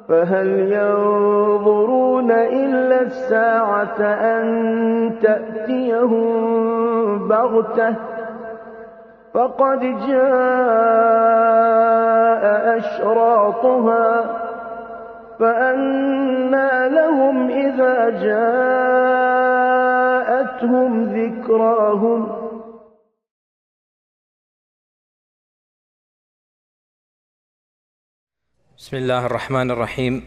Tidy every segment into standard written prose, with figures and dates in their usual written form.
فهل ينظرون إلا الساعة أن تأتيهم بغتة فقد جاء أشراطها فأنى لهم إذا جاءتهم ذكراهم بسم الله الرحمن الرحيم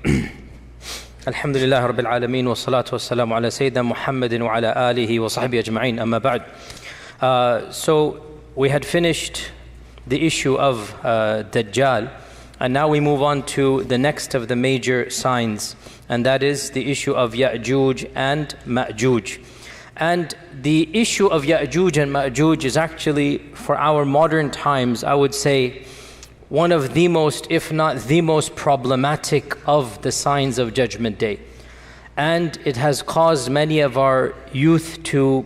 الحمد لله رب العالمين والصلاة والسلام على سيدنا محمد وعلى آله وصحبه أجمعين أما بعد. So we had finished the issue of Dajjal, and now we move on to the next of the major signs, and that is the issue of Ya'juj and Ma'juj. And the issue of Ya'juj and Ma'juj is actually, for our modern times, I would say, one of the most, if not the most problematic of the signs of Judgment Day. And it has caused many of our youth to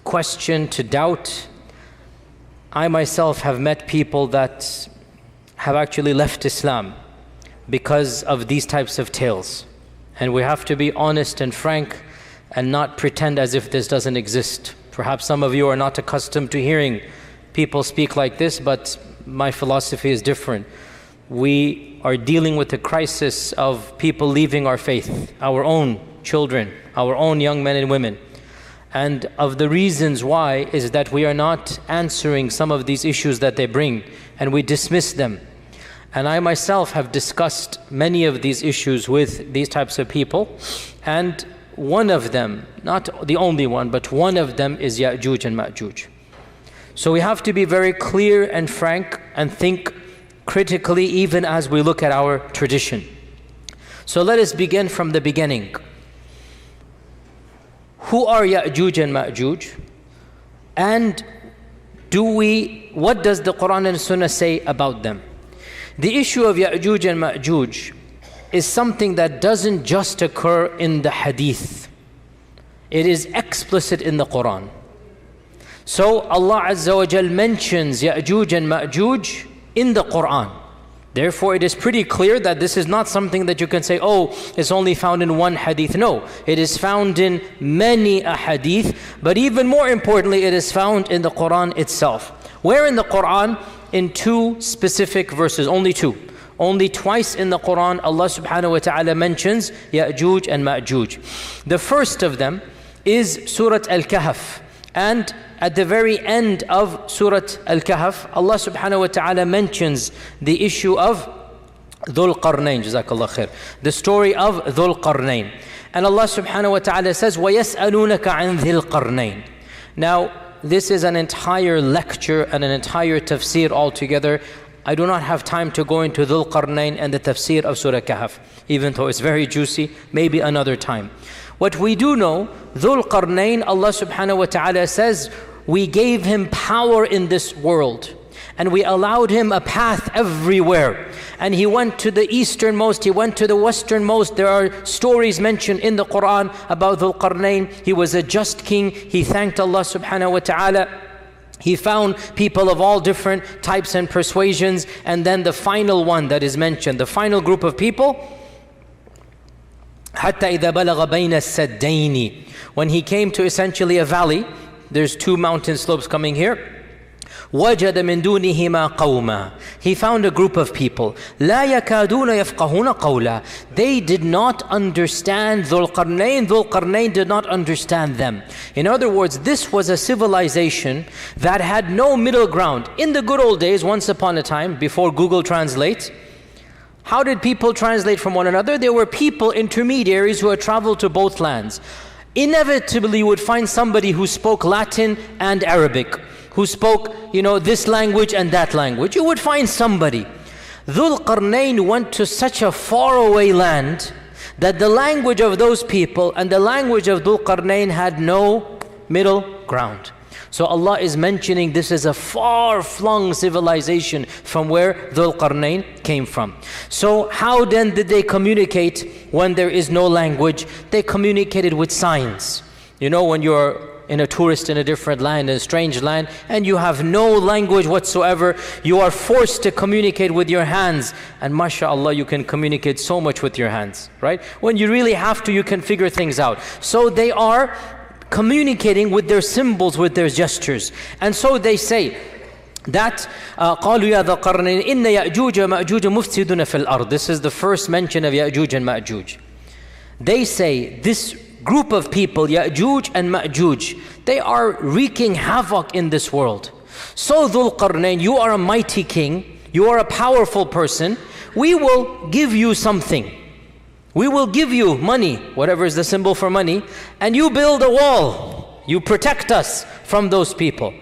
question, to doubt. I myself have met people that have actually left Islam because of these types of tales. And we have to be honest and frank and not pretend as if this doesn't exist. Perhaps some of you are not accustomed to hearing people speak like this, but my philosophy is different. We are dealing with the crisis of people leaving our faith, our own children, our own young men and women. And of the reasons why is that we are not answering some of these issues that they bring, and we dismiss them. And I myself have discussed many of these issues with these types of people, and one of them, not the only one, but one of them is Ya'juj and Ma'juj. So we have to be very clear and frank and think critically even as we look at our tradition. So let us begin from the beginning. Who are Ya'juj and Ma'juj? And what does the Quran and Sunnah say about them? The issue of Ya'juj and Ma'juj is something that doesn't just occur in the Hadith. It is explicit in the Quran. So Allah Azza wa Jal mentions Ya'juj and Ma'juj in the Quran. Therefore it is pretty clear that this is not something that you can say, oh, it's only found in one hadith. No, it is found in many a hadith, but even more importantly, it is found in the Quran itself. Where in the Quran? In two specific verses, only two. Only twice in the Quran Allah subhanahu wa ta'ala mentions Ya'juj and Ma'juj. The first of them is Surah Al-Kahf. And at the very end of Surah Al-Kahf, Allah subhanahu wa ta'ala mentions the issue of Dhul-Qarnayn, Jazakallah khair. The story of Dhul-Qarnayn. And Allah subhanahu wa ta'ala says, وَيَسْأَلُونَكَ عَنْ ذِي الْقَرْنَيْنِ. Now, this is an entire lecture and an entire tafsir altogether. I do not have time to go into Dhul-Qarnayn and the tafsir of Surah Kahf, even though it's very juicy, maybe another time. What we do know, Dhul-Qarnayn, Allah subhanahu wa ta'ala says, we gave him power in this world and we allowed him a path everywhere. And he went to the easternmost, he went to the westernmost. There are stories mentioned in the Quran about Dhul-Qarnayn. He was a just king. He thanked Allah subhanahu wa ta'ala. He found people of all different types and persuasions. And then the final one that is mentioned, the final group of people, حَتَّى إِذَا بَلَغَ بَيْنَ السَّدَّيْنِ. When he came to essentially a valley, there's two mountain slopes coming here. وَجَدَ مِن دُونِهِمَا قَوْمًا. He found a group of people. لَا يَكَادُونَ يَفْقَهُونَ قَوْلًا. They did not understand Dhul-Qarnayn. Dhul-Qarnayn did not understand them. In other words, this was a civilization that had no middle ground. In the good old days, once upon a time, before Google Translate, how did people translate from one another? There were people, intermediaries, who had traveled to both lands. Inevitably, you would find somebody who spoke Latin and Arabic, who spoke, this language and that language. You would find somebody. Dhul-Qarnayn went to such a faraway land that the language of those people and the language of Dhul-Qarnayn had no middle ground. So Allah is mentioning this is a far-flung civilization from where Dhul-Qarnayn came from. So how then did they communicate when there is no language? They communicated with signs. When you're a tourist in a different land, in a strange land, and you have no language whatsoever. You are forced to communicate with your hands. And mashallah, you can communicate so much with your hands, right? When you really have to, you can figure things out. So they are communicating with their symbols, with their gestures. And so they say that قالوا يا ذا القرنين إن يأجوج مأجوج مفسدون في الأرض. This is the first mention of Ya'juj and Ma'juj. They say this group of people, Ya'juj and Ma'juj, they are wreaking havoc in this world. So Dhul-Qarnayn, you are a mighty king, you are a powerful person, we will give you something. We will give you money, whatever is the symbol for money, and you build a wall. You protect us from those people.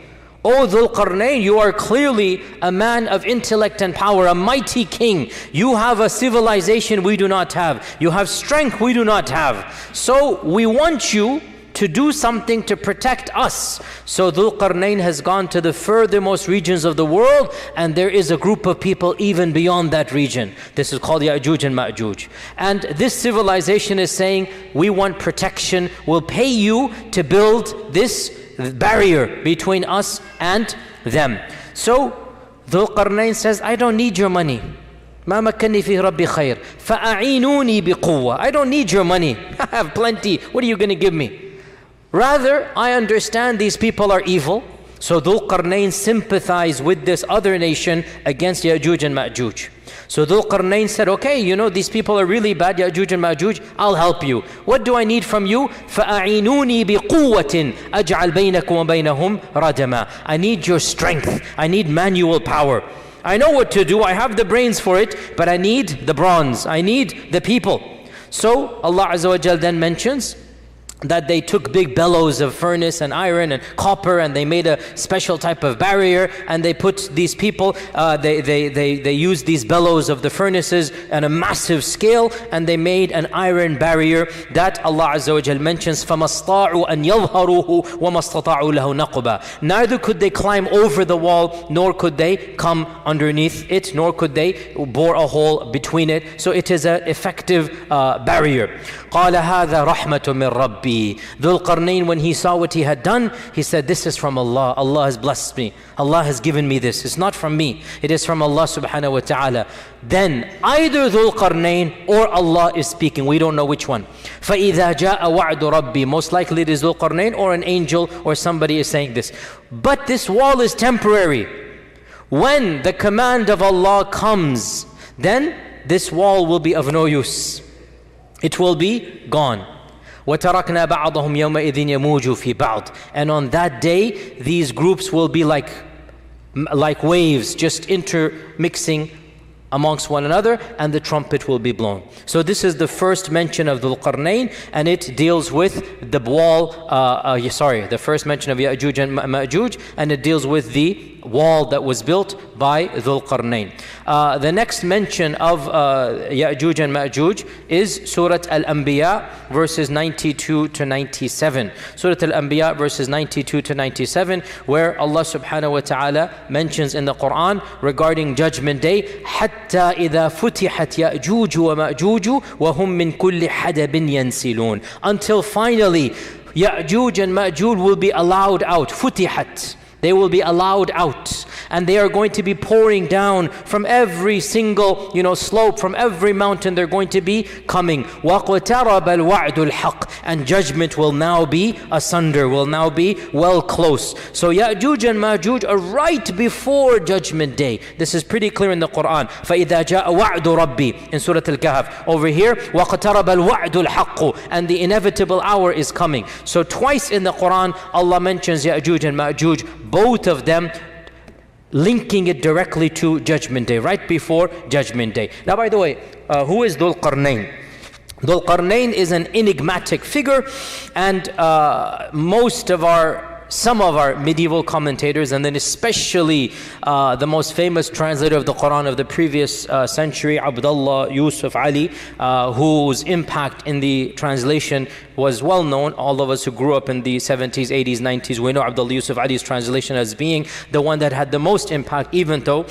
O Dhul-Qarnayn, you are clearly a man of intellect and power, a mighty king. You have a civilization we do not have. You have strength we do not have. So we want you to do something to protect us. So Dhul-Qarnayn has gone to the furthermost regions of the world, and there is a group of people even beyond that region. This is called Ya'juj and Ma'juj. And this civilization is saying, we want protection, we'll pay you to build this barrier between us and them. So Dhul-Qarnayn says, I don't need your money. ما مكنني فيه ربي خير فأعينوني بقوة. I don't need your money. I have plenty. What are you going to give me? Rather, I understand these people are evil. So Dhul-Qarnayn sympathized with this other nation against Ya'juj and Ma'juj. So Dhul-Qarnayn said, okay, you know, these people are really bad, Ya'juj and Ma'juj, I'll help you. What do I need from you? فَأَعِينُونِي بِقُوَّةٍ أَجْعَلْ بَيْنَكُمْ وَبَيْنَهُمْ رَجَمًا. I need your strength. I need manual power. I know what to do. I have the brains for it, but I need the bronze. I need the people. So Allah Azza wa Jal then mentions that they took big bellows of furnace and iron and copper, and they made a special type of barrier, and they put these people, they used these bellows of the furnaces on a massive scale, and they made an iron barrier that Allah Azza wa Jal mentions, فَمَسْطَاعُوا أَنْ يَظْهَرُوهُ وَمَسْتَطَاعُوا لَهُ نَقْبًا. Neither could they climb over the wall, nor could they come underneath it, nor could they bore a hole between it. So it is an effective barrier. قَالَ هَذَا رَحْمَةٌ مِّن رَبِّي. Dhul-Qarnayn, when he saw what he had done, he said, this is from Allah. Allah has blessed me. Allah has given me this. It's not from me. It is from Allah subhanahu wa ta'ala. Then either Dhul-Qarnayn or Allah is speaking. We don't know which one. فَإِذَا جَاءَ وَعْدُ رَبِّي. Most likely it is Dhul-Qarnayn or an angel or somebody is saying this. But this wall is temporary. When the command of Allah comes, then this wall will be of no use. It will be gone. وَتَرَكْنَا بَعْضَهُمْ يَوْمَئِذٍ يَمُوجُ فِي بَعْضٍ. And on that day, these groups will be like waves, just intermixing amongst one another, and the trumpet will be blown. So this is the first mention of Dhul-Qarnayn, and it deals with the wall, the first mention of Ya'juj and Ma'juj, and it deals with the wall that was built by Dhul-Qarnayn. The next mention of Ya'juj and Ma'juj is Surah Al-Anbiya verses 92 to 97. Surah Al-Anbiya verses 92 to 97, where Allah subhanahu wa ta'ala mentions in the Quran regarding Judgment Day, حتى إذا فتحت يأجوج ومأجوج وهم من كل حدب ينسلون. Until finally Ya'juj and Ma'juj will be allowed out. فتحت. They will be allowed out, and they are going to be pouring down from every single slope, from every mountain. They're going to be coming. وَقْتَرَبَ الْوَعْدُ الْحَقِّ. And judgment will now be asunder, will now be well close. So Ya'juj and Ma'juj are right before Judgment Day. This is pretty clear in the Quran. فَإِذَا جَاءَ وَعْدُ رَبِّي in Surah Al-Kahf. Over here, وَقْتَرَبَ الْوَعْدُ الْحَقِّ. And the inevitable hour is coming. So twice in the Quran, Allah mentions Ya'juj and Ma'juj, both of them linking it directly to Judgment Day, right before Judgment Day. Now, by the way, who is Dhul-Qarnayn? Dhul-Qarnayn is an enigmatic figure, and some of our medieval commentators, and then especially the most famous translator of the Quran of the previous century, Abdullah Yusuf Ali, whose impact in the translation was well known. All of us who grew up in the 70s, 80s, 90s, we know Abdullah Yusuf Ali's translation as being the one that had the most impact, even though,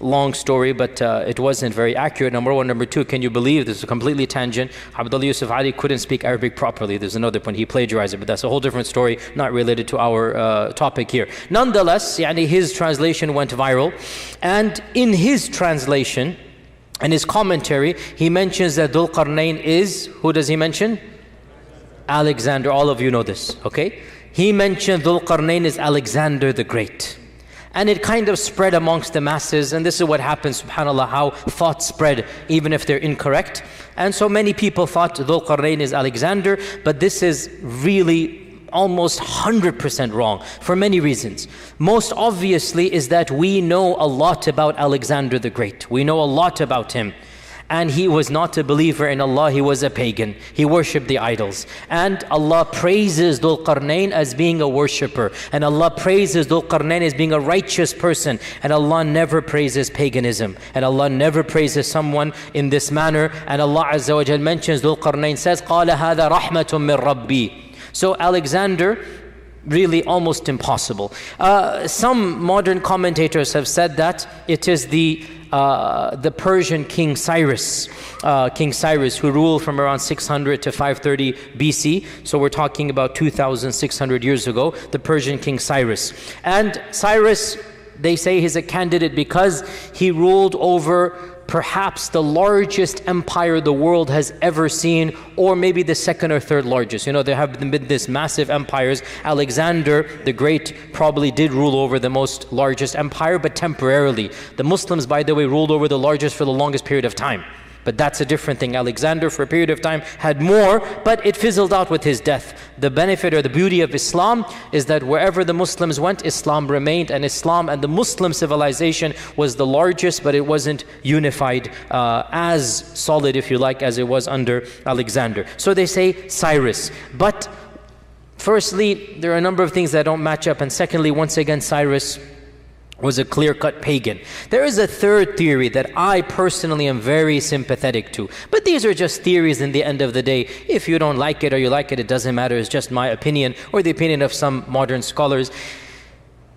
long story, but it wasn't very accurate. Number one. Number two, can you believe, this is a completely tangent, Abdullah Yusuf Ali couldn't speak Arabic properly. There's another point, he plagiarized it, but that's a whole different story, not related to our topic here. Nonetheless, his translation went viral, and in his translation and his commentary, he mentions that Dhul-Qarnayn is, who does he mention? Alexander. All of you know this, okay? He mentioned Dhul-Qarnayn is Alexander the Great. And it kind of spread amongst the masses, and this is what happens, subhanAllah, how thoughts spread, even if they're incorrect. And so many people thought Dhul-Qarnayn is Alexander, but this is really almost 100% wrong, for many reasons. Most obviously is that we know a lot about Alexander the Great. We know a lot about him. And he was not a believer in Allah, he was a pagan. He worshipped the idols. And Allah praises Dhul-Qarnayn as being a worshipper. And Allah praises Dhul-Qarnayn as being a righteous person. And Allah never praises paganism. And Allah never praises someone in this manner. And Allah Azza wa Jal mentions, Dhul-Qarnayn says, قَالَ هَذَا رَحْمَةٌ مِّن رَبِّي. So Alexander, really almost impossible. Some modern commentators have said that it is the Persian King Cyrus, who ruled from around 600 to 530 BC. So we're talking about 2,600 years ago, the Persian King Cyrus. And Cyrus, they say he's a candidate because he ruled over perhaps the largest empire the world has ever seen, or maybe the second or third largest. There have been these massive empires. Alexander the Great probably did rule over the most largest empire, but temporarily. The Muslims, by the way, ruled over the largest for the longest period of time. But that's a different thing. Alexander, for a period of time, had more, but it fizzled out with his death. The benefit or the beauty of Islam is that wherever the Muslims went, Islam remained, and Islam and the Muslim civilization was the largest, but it wasn't unified as solid, if you like, as it was under Alexander. So they say Cyrus. But firstly, there are a number of things that don't match up, and secondly, once again, Cyrus was a clear-cut pagan. There is a third theory that I personally am very sympathetic to. But these are just theories in the end of the day. If you don't like it or you like it, it doesn't matter. It's just my opinion or the opinion of some modern scholars.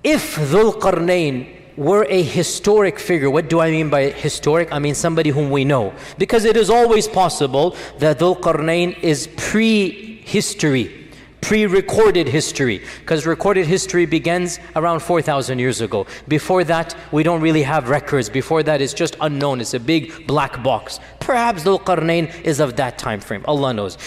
If Dhul-Qarnayn were a historic figure, what do I mean by historic? I mean somebody whom we know. Because it is always possible that Dhul-Qarnayn is pre-history, pre-recorded history, because recorded history begins around 4,000 years ago. Before that, we don't really have records. Before that, it's just unknown. It's a big black box. Perhaps Dhul-Qarnayn is of that time frame. Allah knows.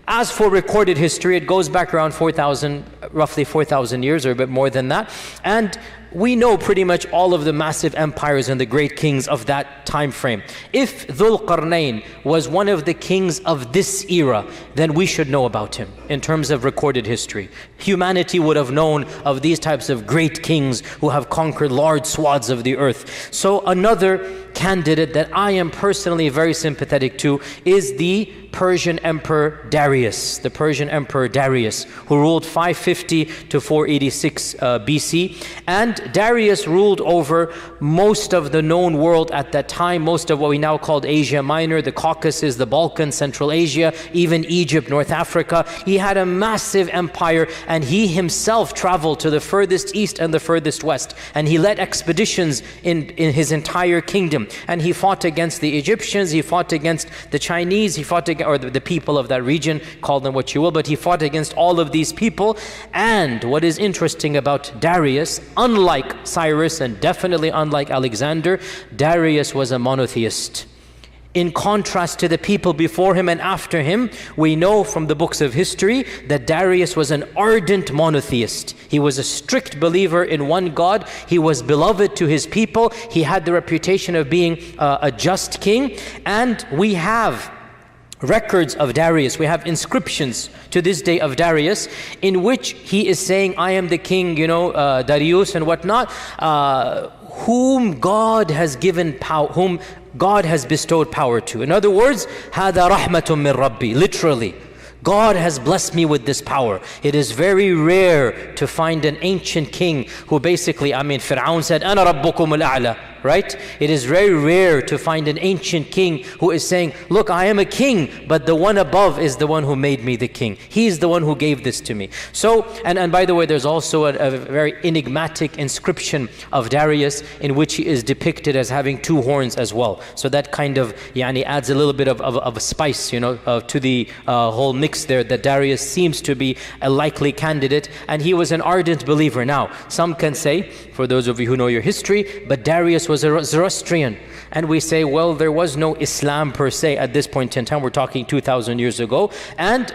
As for recorded history, it goes back around 4,000, roughly 4,000 years or a bit more than that. And we know pretty much all of the massive empires and the great kings of that time frame. If Dhul-Qarnayn was one of the kings of this era, then we should know about him in terms of recorded history. Humanity would have known of these types of great kings who have conquered large swaths of the earth. So another candidate that I am personally very sympathetic to is the Persian Emperor Darius. The Persian Emperor Darius, who ruled 550 to 486 BC. And Darius ruled over most of the known world at that time, most of what we now call Asia Minor, the Caucasus, the Balkans, Central Asia, even Egypt, North Africa. He had a massive empire, and he himself traveled to the furthest east and the furthest west. And he led expeditions in his entire kingdom. And he fought against the Egyptians, he fought against the Chinese, he fought against, or the people of that region, call them what you will, but he fought against all of these people. And what is interesting about Darius, unlike Cyrus and definitely unlike Alexander, Darius was a monotheist. In contrast to the people before him and after him, we know from the books of history that Darius was an ardent monotheist. He was a strict believer in one God. He was beloved to his people. He had the reputation of being a just king. And we have records of Darius. We have inscriptions to this day of Darius in which he is saying, I am the king, Darius and whatnot, whom God has given power, whom God has bestowed power to. In other words, هَذَا رَحْمَةٌ مِّن رَبِّي. Literally, God has blessed me with this power. It is very rare to find an ancient king who basically, Fir'aun said, أَنَا رَبُّكُمُ الْأَعْلَى. right? It is very rare to find an ancient king who is saying, look, I am a king, but the one above is the one who made me the king. He is the one who gave this to me. So, and by the way, there's also a very enigmatic inscription of Darius in which he is depicted as having two horns as well. So that kind of adds a little bit of a spice, to the whole mix there, that Darius seems to be a likely candidate, and he was an ardent believer. Now, some can say, for those of you who know your history, but Darius was a Zoroastrian. And we say, well, there was no Islam per se at this point in time. We're talking 2,000 years ago. And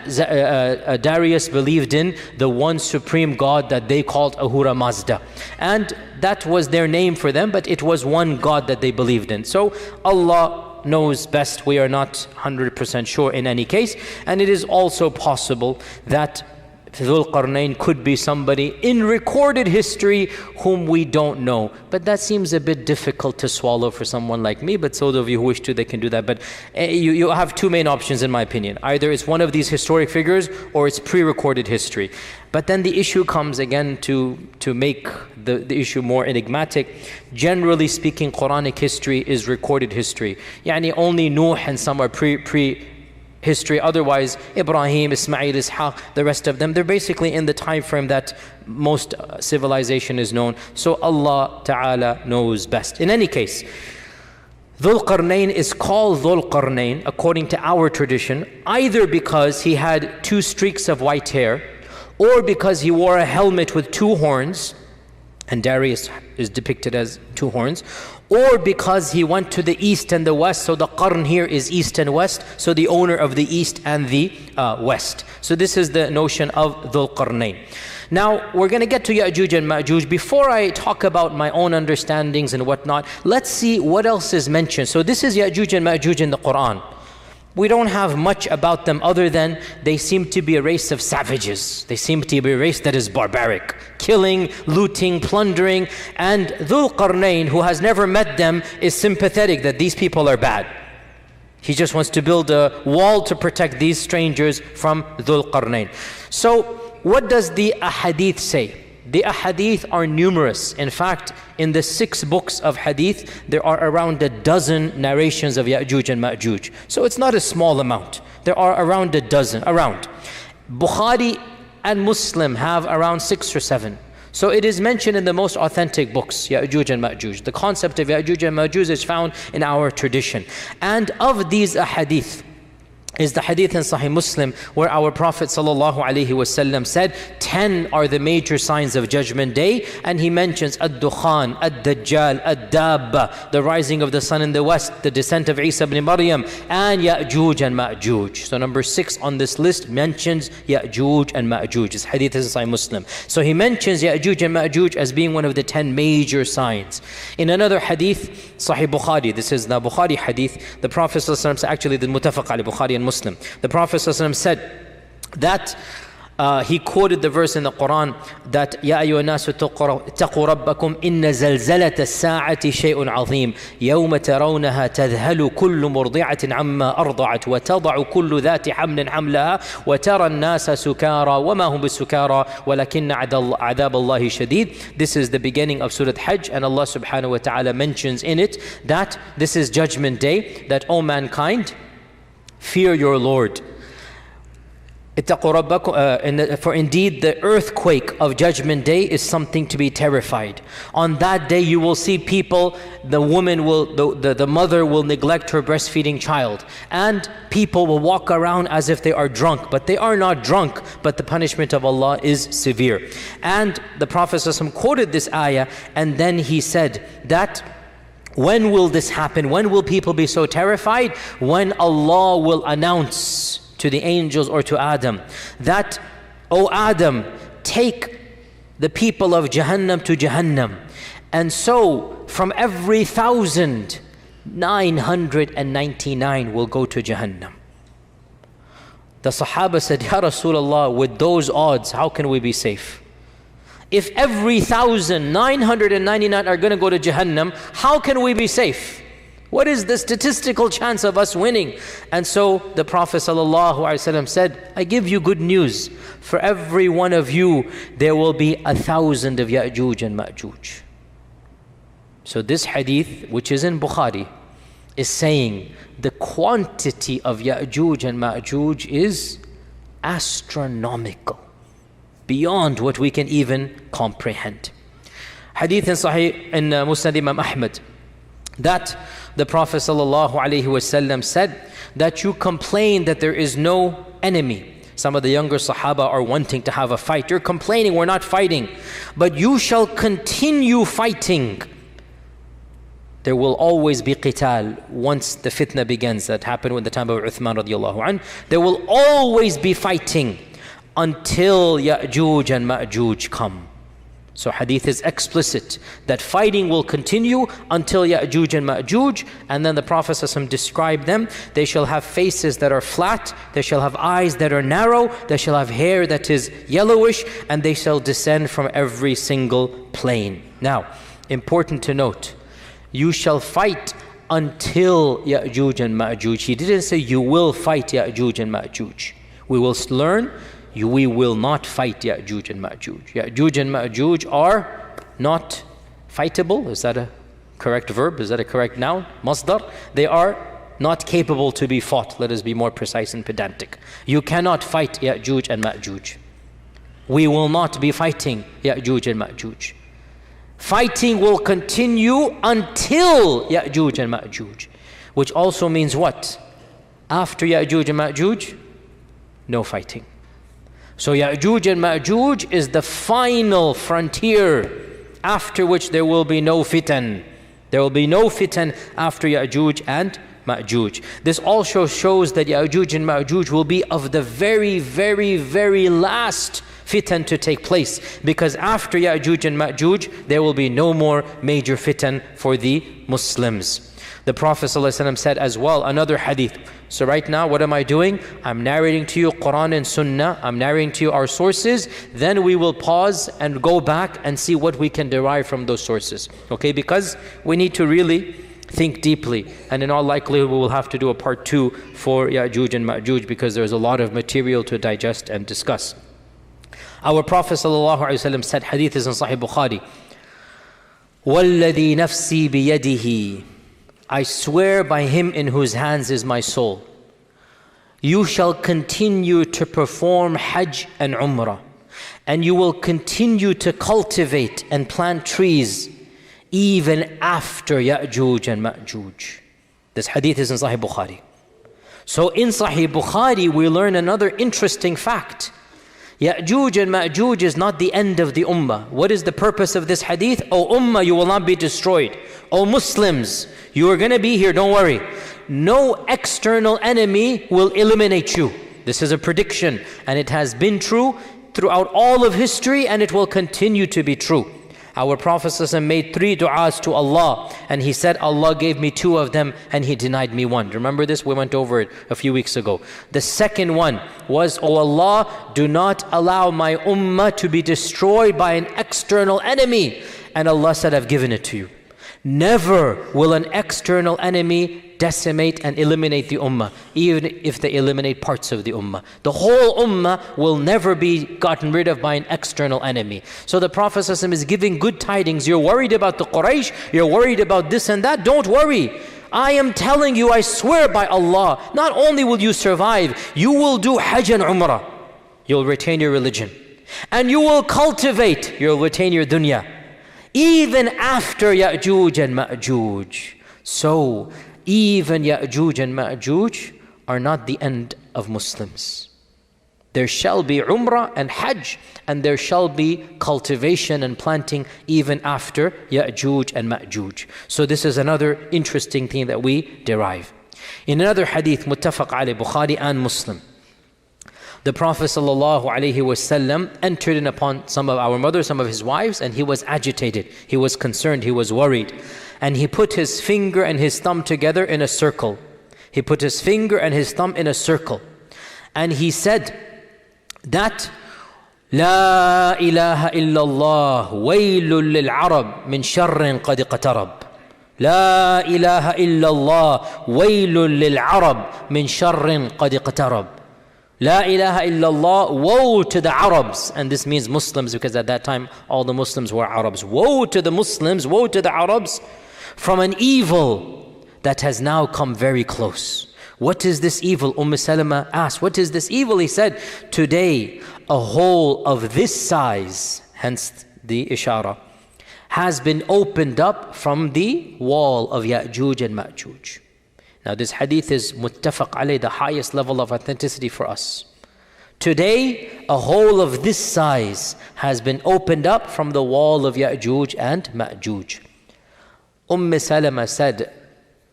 Darius believed in the one supreme God that they called Ahura Mazda. And that was their name for them, but it was one God that they believed in. So Allah knows best. We are not 100% sure in any case. And it is also possible that Dhul-Qarnayn could be somebody in recorded history whom we don't know. But that seems a bit difficult to swallow for someone like me. But those of you who wish to, they can do that. But you have two main options in my opinion. Either it's one of these historic figures or it's pre-recorded history. But then the issue comes again to make the issue more enigmatic. Generally speaking, Quranic history is recorded history. Only Nuh and some are pre-history. Otherwise, Ibrahim, Ismail, Ishaq, the rest of them, they're basically in the time frame that most civilization is known. So Allah Ta'ala knows best. In any case, Dhul-Qarnayn is called Dhul-Qarnayn according to our tradition, either because he had two streaks of white hair, or because he wore a helmet with two horns, and Darius is depicted as two horns, or because he went to the east and the west. So the Qarn here is east and west, so the owner of the east and the west. So this is the notion of Dhul-Qarnayn. Now we're going to get to Ya'juj and Ma'juj. Before I talk about my own understandings and whatnot, let's see what else is mentioned. So this is Ya'juj and Ma'juj in the Quran. We don't have much about them other than they seem to be a race of savages. They seem to be a race that is barbaric, killing, looting, plundering. And Dhul-Qarnayn, who has never met them, is sympathetic that these people are bad. He just wants to build a wall to protect these strangers from Dhul-Qarnayn. So what does the Ahadith say? The Ahadith are numerous. In fact, in the 6 books of Hadith, there are around a dozen narrations of Ya'juj and Ma'juj. So it's not a small amount. There are around a dozen, Bukhari and Muslim have around 6 or 7. So it is mentioned in the most authentic books, Ya'juj and Ma'juj. The concept of Ya'juj and Ma'juj is found in our tradition. And of these Ahadith, is the hadith in Sahih Muslim where our Prophet ﷺ said 10 are the major signs of Judgment Day, and he mentions Ad-Dukhan, Ad-Dajjal, Ad-Dabba, the rising of the sun in the west, the descent of Isa ibn Maryam, and Ya'juj and Ma'juj. So number 6 on this list mentions Ya'juj and Ma'juj. This hadith is in Sahih Muslim. So he mentions Ya'juj and Ma'juj as being one of the 10 major signs. In another hadith, Sahih Bukhari, this is the Bukhari hadith, the Prophet ﷺ, actually the Muttafaq Ali, Bukhari and Muslim, the Prophet ﷺ said that he quoted the verse in the Quran that يَا أَيُّهَا النَّاسُ اتَّقُوا رَبَّكُمْ إِنَّ زَلْزَلَةَ السَّاعَةِ شَيْءٌ عَظِيمٌ يَوْمَ تَرَوْنَهَا تَذْهَلُ كُلُّ مُرْضِعَةٍ عَمَّا أَرْضَعَتْ وَتَضَعُ كُلُّ ذَاتِ حَمْلٍ حَمْلَهَا وَتَرَى النَّاسَ سُكَارَى وَمَا هُمْ بِالسُّكَارَى وَلَكِنَّ عَذَابَ اللَّهِ شَدِيدٌ. This is the beginning of Surah Hajj, and Allah subhanahu wa ta'ala mentions in it that this is Judgment Day, that, O mankind, fear your Lord. For indeed the earthquake of Judgment Day is something to be terrified. On that day you will see people, the mother will neglect her breastfeeding child, and people will walk around as if they are drunk, but they are not drunk, but the punishment of Allah is severe. And the Prophet ﷺ quoted this ayah, and then he said that when will this happen? When will people be so terrified? When Allah will announce to the angels or to Adam that, O Adam, take the people of Jahannam to Jahannam. And so from every 1,000, 999 will go to Jahannam. The Sahaba said, Ya Rasulullah, with those odds, how can we be safe? If every 1,999 are going to go to Jahannam, how can we be safe? What is the statistical chance of us winning? And so the Prophet ﷺ said, I give you good news. For every one of you, there will be 1,000 of Ya'juj and Ma'juj. So this hadith, which is in Bukhari, is saying the quantity of Ya'juj and Ma'juj is astronomical, beyond what we can even comprehend. Hadith in Sahih in Musnad Imam Ahmad, that the Prophet ﷺ said that you complain that there is no enemy. Some of the younger Sahaba are wanting to have a fight. You're complaining we're not fighting, but you shall continue fighting. There will always be qital once the fitna begins. That happened in the time of Uthman radiallahu anhu. There will always be fighting until Ya'juj and Ma'juj come. So hadith is explicit that fighting will continue until Ya'juj and Ma'juj, and then the Prophet ﷺ described them. They shall have faces that are flat, they shall have eyes that are narrow, they shall have hair that is yellowish, and they shall descend from every single plane. Now, important to note, you shall fight until Ya'juj and Ma'juj. He didn't say you will fight Ya'juj and Ma'juj. We will learn, we will not fight Ya'juj and Ma'juj. Ya'juj and Ma'juj are not fightable. Is that a correct verb? Is that a correct noun? Masdar. They are not capable to be fought. Let us be more precise and pedantic. You cannot fight Ya'juj and Ma'juj. We will not be fighting Ya'juj and Ma'juj. Fighting will continue until Ya'juj and Ma'juj, which also means what? After Ya'juj and Ma'juj, no fighting. So Ya'juj and Ma'juj is the final frontier, after which there will be no fitan. There will be no fitan after Ya'juj and Ma'juj. This also shows that Ya'juj and Ma'juj will be of the very, very, very last fitan to take place, because after Ya'juj and Ma'juj there will be no more major fitan for the Muslims. The Prophet ﷺ said as well, another hadith. So right now, what am I doing? I'm narrating to you Quran and Sunnah. I'm narrating to you our sources. Then we will pause and go back and see what we can derive from those sources. Okay, because we need to really think deeply. And in all likelihood, we will have to do a part 2 for Ya'juj and Ma'juj, because there's a lot of material to digest and discuss. Our Prophet ﷺ said, hadith is in Sahih Bukhari, وَالَّذِي نَفْسِي بِيَدِهِ, I swear by him in whose hands is my soul, you shall continue to perform Hajj and Umrah, and you will continue to cultivate and plant trees even after Ya'juj and Ma'juj. This hadith is in Sahih Bukhari. So in Sahih Bukhari we learn another interesting fact. Ya'juj and Ma'juj is not the end of the ummah. What is the purpose of this hadith? O ummah, you will not be destroyed. O Muslims, you are going to be here, don't worry. No external enemy will eliminate you. This is a prediction, and it has been true throughout all of history, and it will continue to be true. Our Prophet ﷺ made 3 du'as to Allah, and he said, Allah gave me 2 of them and he denied me 1. Remember this? We went over it a few weeks ago. The second one was, O Allah, do not allow my ummah to be destroyed by an external enemy. And Allah said, I've given it to you. Never will an external enemy decimate and eliminate the ummah, even if they eliminate parts of the ummah. The whole ummah will never be gotten rid of by an external enemy. So the Prophet ﷺ is giving good tidings. You're worried about the Quraysh, you're worried about this and that, don't worry. I am telling you, I swear by Allah, not only will you survive, you will do Hajj and Umrah. You'll retain your religion. And you will cultivate, you'll retain your dunya. Even after Ya'juj and Ma'juj. So, even Ya'juj and Ma'juj are not the end of Muslims. There shall be Umrah and Hajj, and there shall be cultivation and planting even after Ya'juj and Ma'juj. So this is another interesting thing that we derive. In another hadith, muttafaq alayh, Bukhari and Muslim, the Prophet ﷺ entered in upon some of our mothers, some of his wives, and he was agitated, he was concerned, he was worried. And he put his finger and his thumb together in a circle. He put his finger and his thumb in a circle. And he said that, لا إله إلا الله ويل للعرب من شر قد اقترب. لا إله إلا الله ويل للعرب من شر قد اقترب. La ilaha illallah, woe to the Arabs. And this means Muslims, because at that time all the Muslims were Arabs. Woe to the Muslims, woe to the Arabs from an evil that has now come very close. What is this evil? Salama asked, what is this evil? He said, today a hole of this size, hence the ishara, has been opened up from the wall of Ya'juj and Ma'juj. Now this hadith is muttafaq alayh, the highest level of authenticity for us. Today, a hole of this size has been opened up from the wall of Ya'juj and Ma'juj. Salama said,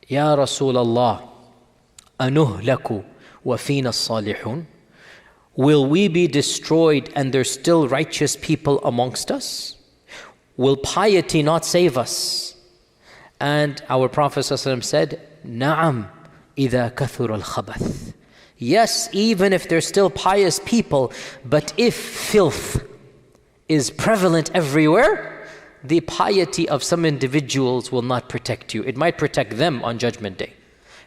Ya Rasulullah, anuhlaku wa fina salihun? Will we be destroyed and there's still righteous people amongst us? Will piety not save us? And our Prophet ﷺ said, Na'am, idha kathura al-khabath. Yes, even if there's still pious people, but if filth is prevalent everywhere, the piety of some individuals will not protect you. It might protect them on Judgment Day.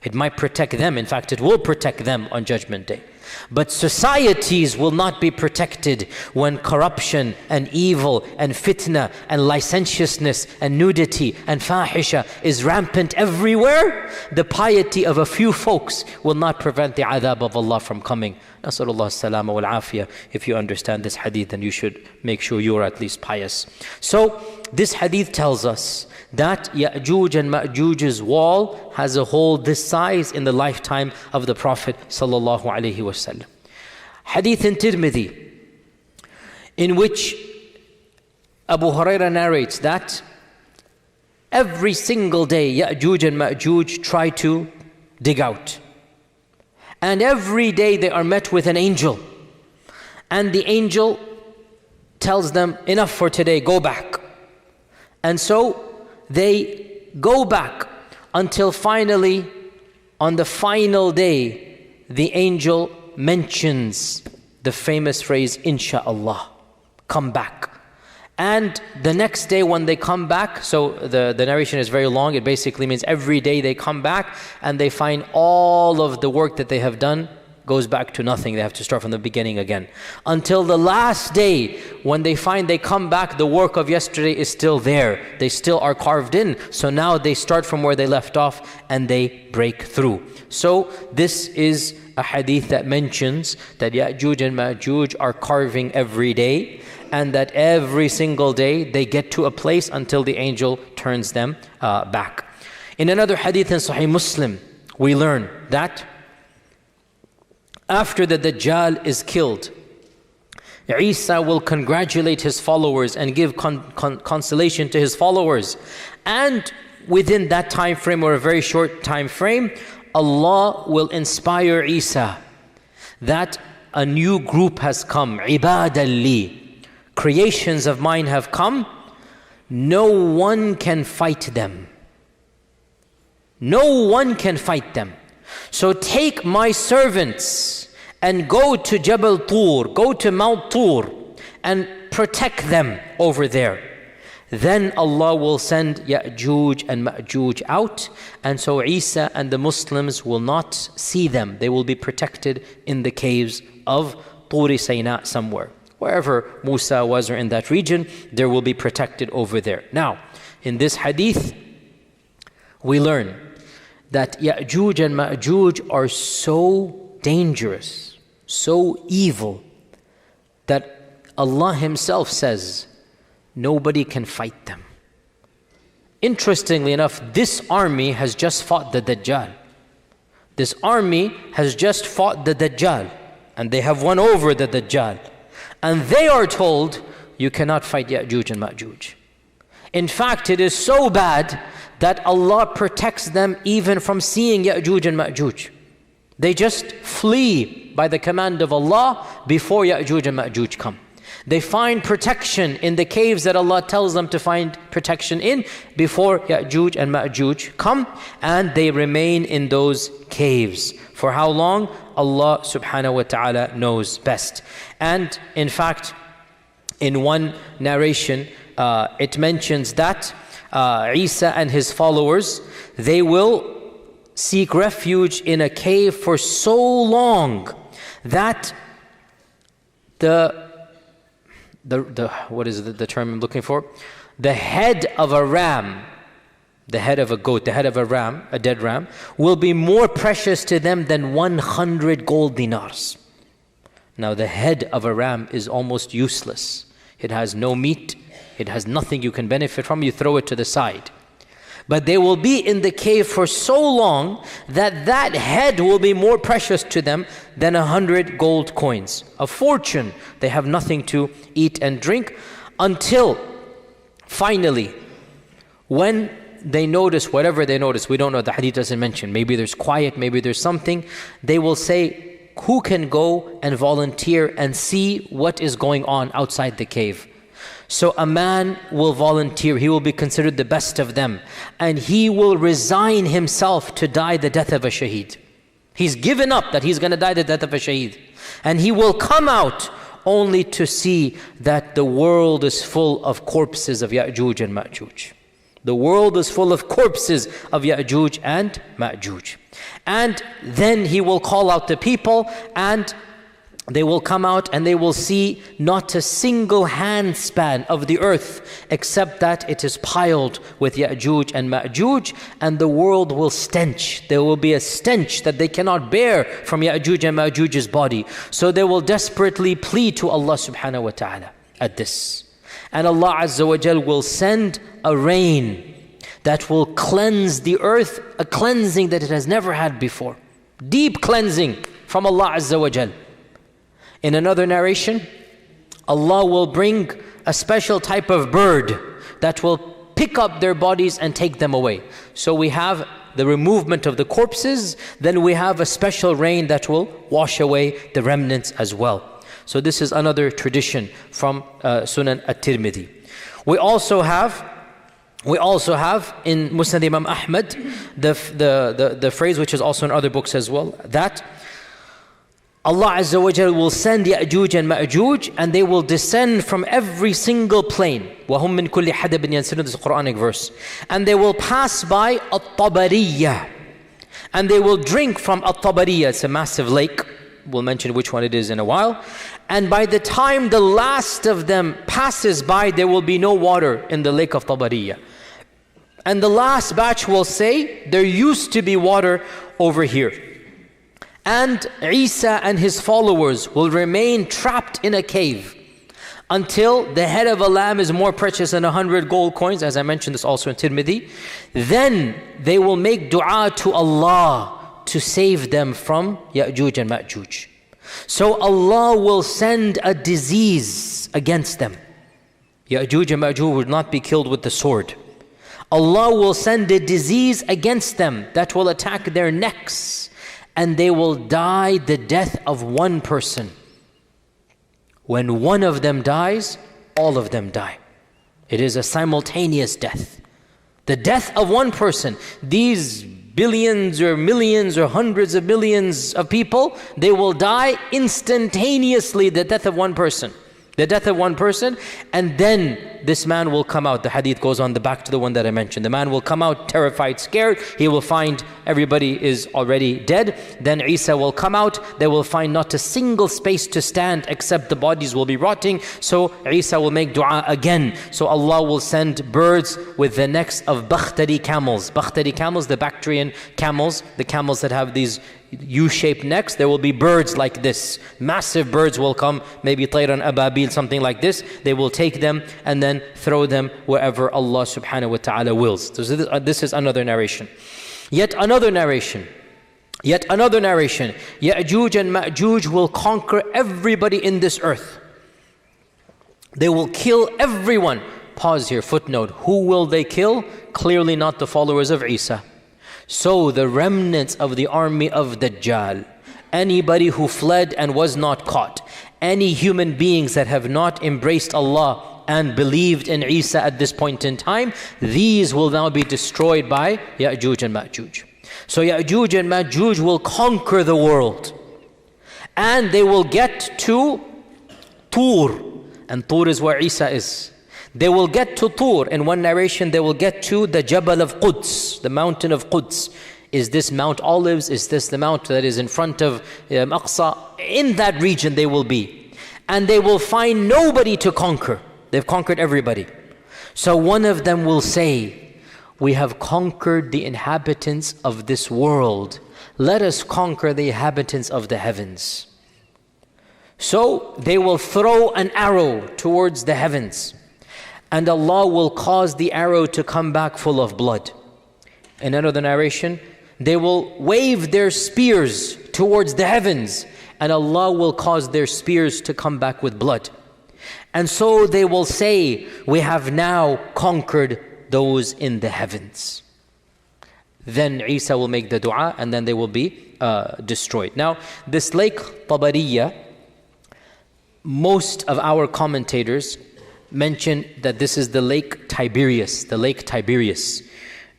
It might protect them. In fact, it will protect them on Judgment Day. But societies will not be protected when corruption and evil and fitna and licentiousness and nudity and fahisha is rampant everywhere. The piety of a few folks will not prevent the adhab of Allah from coming. Nasallallahu as-salama wal afiyah. If you understand this hadith, then you should make sure you are at least pious. So this hadith tells us that Ya'juj and Ma'juj's wall has a hole this size in the lifetime of the Prophet sallallahu alaihi wasallam. Hadith in Tirmidhi, in which Abu Hurairah narrates that every single day Ya'juj and Ma'juj try to dig out. And every day they are met with an angel. And the angel tells them, enough for today, go back. And so they go back until finally, on the final day, the angel mentions the famous phrase, Insha'Allah, come back. And the next day when they come back, so the narration is very long, it basically means every day they come back and they find all of the work that they have done goes back to nothing. They have to start from the beginning again. Until the last day, when they find they come back, the work of yesterday is still there. They still are carved in. So now they start from where they left off and they break through. So this is a hadith that mentions that Ya'juj and Ma'juj are carving every day, and that every single day they get to a place until the angel turns them back. In another hadith in Sahih Muslim, we learn that after the Dajjal is killed, Isa will congratulate his followers and give consolation to his followers. And within that time frame, or a very short time frame, Allah will inspire Isa that a new group has come, Ibadan li, creations of mine have come, no one can fight them. No one can fight them. So take my servants and go to Jabal Tur, go to Mount Tur and protect them over there. Then Allah will send Ya'juj and Ma'juj out, and so Isa and the Muslims will not see them. They will be protected in the caves of Turi Sayna somewhere. Wherever Musa was or in that region, there will be protected over there. Now, in this hadith, we learn that Ya'juj and Ma'juj are so dangerous, so evil, that Allah Himself says, nobody can fight them. Interestingly enough, this army has just fought the Dajjal. This army has just fought the Dajjal, and they have won over the Dajjal. And they are told, you cannot fight Ya'juj and Ma'juj. In fact, it is so bad that Allah protects them even from seeing Ya'juj and Ma'juj. They just flee by the command of Allah before Ya'juj and Ma'juj come. They find protection in the caves that Allah tells them to find protection in before Ya'juj and Ma'juj come, and they remain in those caves. For how long? Allah subhanahu wa ta'ala knows best. And in fact, in one narration, it mentions that Isa and his followers, they will seek refuge in a cave for so long that what is the term I'm looking for? The head of a ram, the head of a goat, the head of a ram, a dead ram, will be more precious to them than 100 gold dinars. Now the head of a ram is almost useless. It has no meat, it has nothing you can benefit from, you throw it to the side. But they will be in the cave for so long that that head will be more precious to them than 100 gold coins. A fortune. They have nothing to eat and drink until finally, when they notice whatever they notice, we don't know, the hadith doesn't mention, maybe there's quiet, maybe there's something, they will say, who can go and volunteer and see what is going on outside the cave? So a man will volunteer, he will be considered the best of them, and he will resign himself to die the death of a shaheed. He's given up that he's going to die the death of a shaheed. And he will come out only to see that the world is full of corpses of Ya'juj and Ma'juj. The world is full of corpses of Ya'juj and Ma'juj. And then he will call out the people, and they will come out and they will see not a single handspan of the earth except that it is piled with Ya'juj and Ma'juj, and the world will stench. There will be a stench that they cannot bear from Ya'juj and Ma'juj's body. So they will desperately plead to Allah subhanahu wa ta'ala at this. And Allah Azza wa Jal will send a rain that will cleanse the earth, a cleansing that it has never had before. Deep cleansing from Allah Azza wa Jal. In another narration, Allah will bring a special type of bird that will pick up their bodies and take them away. So we have the removement of the corpses, then we have a special rain that will wash away the remnants as well. So this is another tradition from Sunan at-Tirmidhi. We also have in Musnad Imam Ahmad the phrase, which is also in other books as well, that Allah Azza wa Jal will send Ya'juj and Ma'juj, and they will descend from every single plain. وَهُمْ مِنْ كُلِّ حَدَبٍ يَنْسِلُونَ. This is a Quranic verse. And they will pass by At-Tabariyah, and they will drink from At-Tabariyah. It's a massive lake. We'll mention which one it is in a while. And by the time the last of them passes by, there will be no water in the lake of Tabariyah. And the last batch will say, there used to be water over here. And Isa and his followers will remain trapped in a cave until the head of a lamb is more precious than 100 gold coins, as I mentioned this also in Tirmidhi. Then they will make dua to Allah to save them from Ya'juj and Ma'juj. So Allah will send a disease against them. Ya'juj and Ma'juj will not be killed with the sword. Allah will send a disease against them that will attack their necks, and they will die the death of one person. When one of them dies, all of them die. It is a simultaneous death. The death of one person. These billions or millions or hundreds of millions of people, they will die instantaneously, the death of one person. The death of one person, and then this man will come out. The hadith goes on the back to the one that I mentioned. The man will come out terrified, scared. He will find everybody is already dead. Then Isa will come out. They will find not a single space to stand except the bodies will be rotting. So Isa will make dua again. So Allah will send birds with the necks of Bakhtari camels. Bakhtari camels, the Bactrian camels, the camels that have these U-shaped necks. There will be birds like this. Massive birds will come, maybe Tayran Ababil, something like this. They will take them and then throw them wherever Allah subhanahu wa ta'ala wills. So this is another narration. Yet another narration. Ya'juj and Ma'juj will conquer everybody in this earth. They will kill everyone. Pause here, footnote. Who will they kill? Clearly not the followers of Isa. So the remnants of the army of Dajjal, anybody who fled and was not caught, any human beings that have not embraced Allah and believed in Isa at this point in time, these will now be destroyed by Ya'juj and Ma'juj. So Ya'juj and Ma'juj will conquer the world, and they will get to Tur, and Tur is where Isa is. They will get to Tur. In one narration, they will get to the Jabal of Quds, the mountain of Quds. Is this Mount Olives? Is this the mount that is in front of Aqsa? In that region they will be. And they will find nobody to conquer. They've conquered everybody. So one of them will say, we have conquered the inhabitants of this world. Let us conquer the inhabitants of the heavens. So they will throw an arrow towards the heavens. And Allah will cause the arrow to come back full of blood. In another narration, they will wave their spears towards the heavens, and Allah will cause their spears to come back with blood. And so they will say, we have now conquered those in the heavens. Then Isa will make the dua, and then they will be destroyed. Now, this lake Tabariya, most of our commentators mention that this is the lake Tiberias,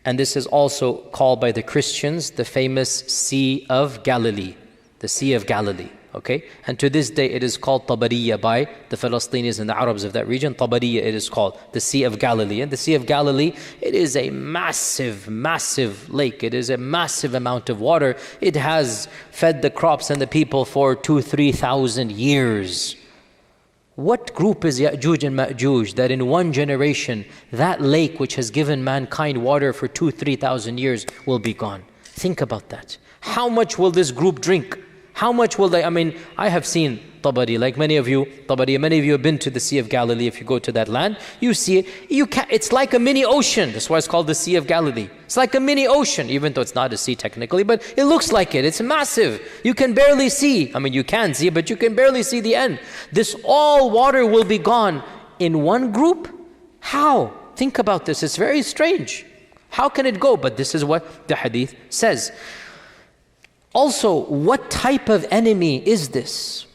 and this is also called by the Christians the famous Sea of Galilee, the Sea of Galilee, okay? And to this day it is called Tabariya by the Palestinians and the Arabs of that region. Tabariya it is called, the Sea of Galilee. And the Sea of Galilee, it is a massive, massive lake. It is a massive amount of water. It has fed the crops and the people for 2,000-3,000 years. What group is Ya'juj and Ma'juj that in one generation, that lake which has given mankind water for 2,000-3,000 years will be gone? Think about that. How much will this group drink? How much will they, I have seen Tabari, like many of you have been to the Sea of Galilee. If you go to that land, you see it. It's like a mini ocean. That's why it's called the Sea of Galilee. It's like a mini ocean, even though it's not a sea technically, but it looks like it. It's massive. You can barely see. You can see, but you can barely see the end. This all water will be gone in one group? How? Think about this. It's very strange. How can it go? But this is what the hadith says. Also, what type of enemy is this?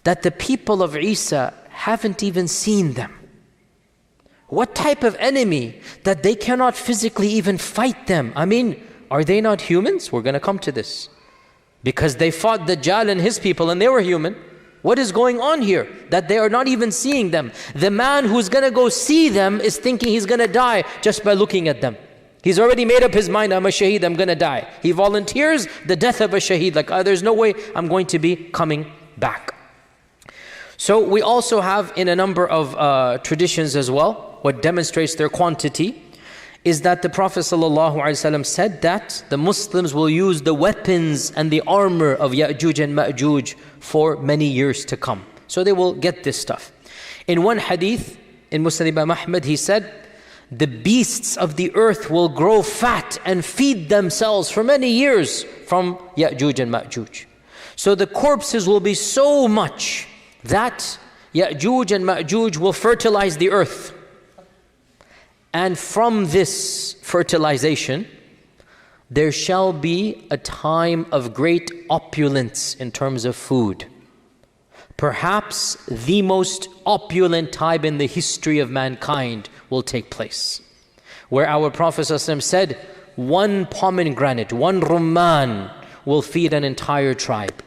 That the people of Isa haven't even seen them. What type of enemy that they cannot physically even fight them? Are they not humans? We're going to come to this. Because they fought Dajjal and his people and they were human. What is going on here? That they are not even seeing them. The man who's going to go see them is thinking he's going to die just by looking at them. He's already made up his mind, I'm a shaheed, I'm going to die. He volunteers the death of a shaheed, like there's no way I'm going to be coming back. So we also have in a number of traditions as well, what demonstrates their quantity is that the Prophet ﷺ said that the Muslims will use the weapons and the armor of Ya'juj and Ma'juj for many years to come. So they will get this stuff. In one hadith, in Musnad Imam Ahmad, he said, the beasts of the earth will grow fat and feed themselves for many years from Ya'juj and Ma'juj. So the corpses will be so much that Ya'juj and Ma'juj will fertilize the earth. And from this fertilization, there shall be a time of great opulence in terms of food. Perhaps the most opulent time in the history of mankind will take place, where our Prophet ﷺ said, one pomegranate, one rumman will feed an entire tribe.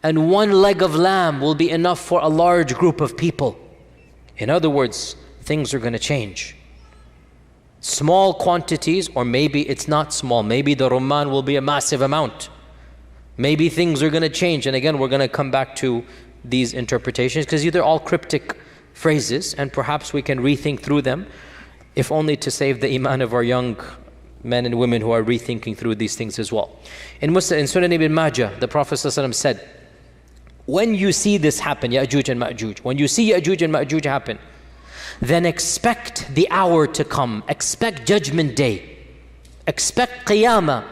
And one leg of lamb will be enough for a large group of people. In other words, things are going to change. Small quantities, or maybe it's not small, maybe the rumman will be a massive amount. Maybe things are going to change. And again, we're going to come back to these interpretations because these are all cryptic phrases and perhaps we can rethink through them, if only to save the iman of our young men and women who are rethinking through these things as well. In Sunan Ibn Majah, the Prophet ﷺ said, when you see this happen, Ya'juj and Ma'juj, when you see Ya'juj and Ma'juj happen, then expect the hour to come, expect judgment day, expect qiyamah,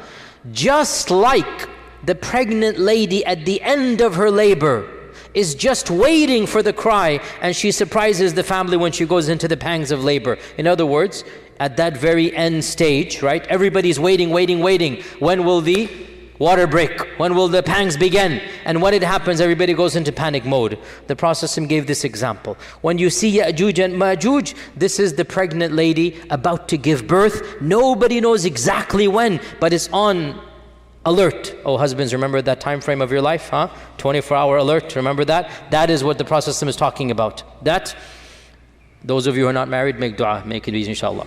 just like the pregnant lady at the end of her labor is just waiting for the cry, and she surprises the family when she goes into the pangs of labor. In other words, at that very end stage, right? Everybody's waiting. When will the water break? When will the pangs begin? And when it happens, everybody goes into panic mode. The Prophet gave this example. When you see Ya'juj and Ma'juj, this is the pregnant lady about to give birth. Nobody knows exactly when, but it's on alert. Oh, husbands, remember that time frame of your life, 24-hour alert, remember that? That is what the Prophet is talking about. That, those of you who are not married, make dua, make it easy, inshallah.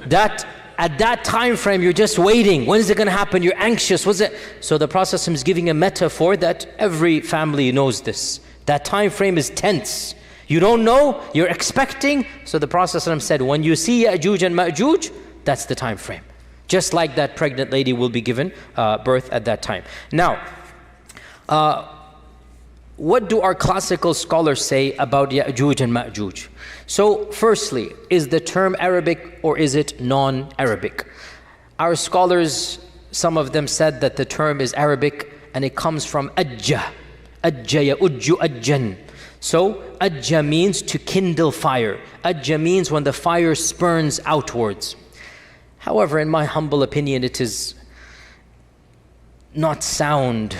That at that time frame, you're just waiting. When is it going to happen? You're anxious. What's it? So the Prophet is giving a metaphor that every family knows this. That time frame is tense. You don't know, you're expecting. So the Prophet said, when you see Ya'juj and Ma'juj, that's the time frame. Just like that pregnant lady will be given birth at that time. Now, what do our classical scholars say about Ya'juj and Ma'juj? So firstly, is the term Arabic or is it non-Arabic? Our scholars, some of them said that the term is Arabic and it comes from ajja. Ajja ya'ujju ajjan. So ajja means to kindle fire. Ajja means when the fire spurns outwards. However, in my humble opinion, it is not sound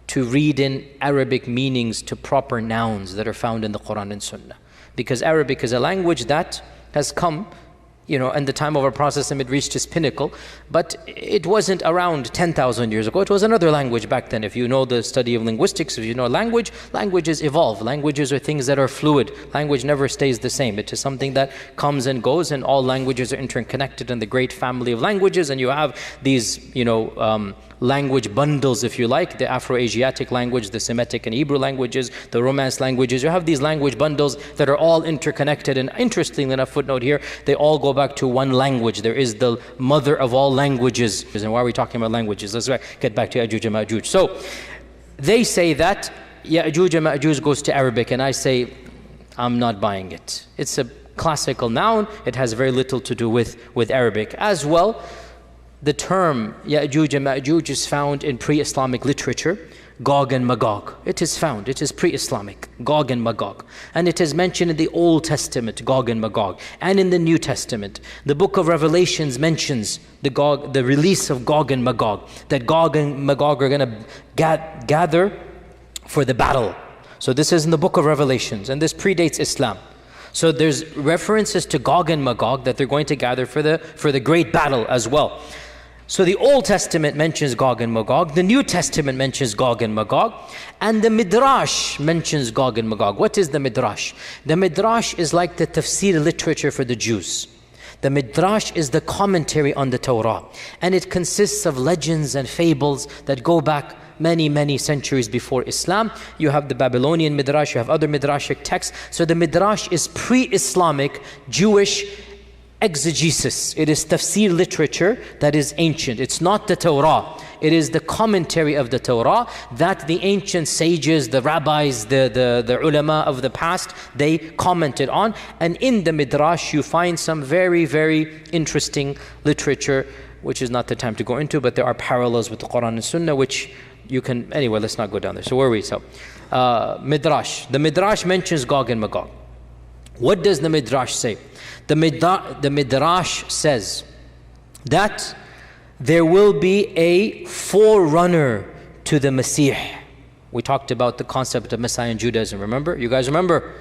to read in Arabic meanings to proper nouns that are found in the Quran and Sunnah. Because Arabic is a language that has come, in the time of our Prophet, it reached its pinnacle, but it wasn't around 10,000 years ago. It was another language back then. If you know the study of linguistics, if you know language, languages evolve. Languages are things that are fluid. Language never stays the same. It is something that comes and goes, and all languages are interconnected in the great family of languages, and you have these, language bundles, if you like, the Afro-Asiatic language, the Semitic and Hebrew languages, the Romance languages. You have these language bundles that are all interconnected, and interestingly enough, footnote here, they all go back to one language. There is the mother of all languages. And why are we talking about languages? Let's get back to Ya'juj and Ma'juj. So they say that Ya'juj and Ma'juj goes to Arabic, and I say, I'm not buying it. It's a classical noun. It has very little to do with Arabic. As well, the term Ya'juj and Ma'juj is found in pre-Islamic literature, Gog and Magog. It is found, it is pre-Islamic, Gog and Magog. And it is mentioned in the Old Testament, Gog and Magog, and in the New Testament. The book of Revelations mentions the release of Gog and Magog, that Gog and Magog are going to gather for the battle. So this is in the book of Revelations, and this predates Islam. So there's references to Gog and Magog that they're going to gather for the great battle as well. So the Old Testament mentions Gog and Magog, the New Testament mentions Gog and Magog, and the Midrash mentions Gog and Magog. What is the Midrash? The Midrash is like the tafsir literature for the Jews. The Midrash is the commentary on the Torah, and it consists of legends and fables that go back many, many centuries before Islam. You have the Babylonian Midrash, you have other Midrashic texts. So the Midrash is pre-Islamic Jewish exegesis. It is tafsir literature that is ancient. It's not the Torah. It is the commentary of the Torah that the ancient sages, the rabbis, the ulama of the past, they commented on. And in the Midrash, you find some very, very interesting literature, which is not the time to go into, but there are parallels with the Quran and Sunnah, which you can, anyway, let's not go down there. So where are we? So, Midrash. The Midrash mentions Gog and Magog. What does the Midrash say? The Midrash says that there will be a forerunner to the Messiah. We talked about the concept of Messiah in Judaism, remember? You guys remember,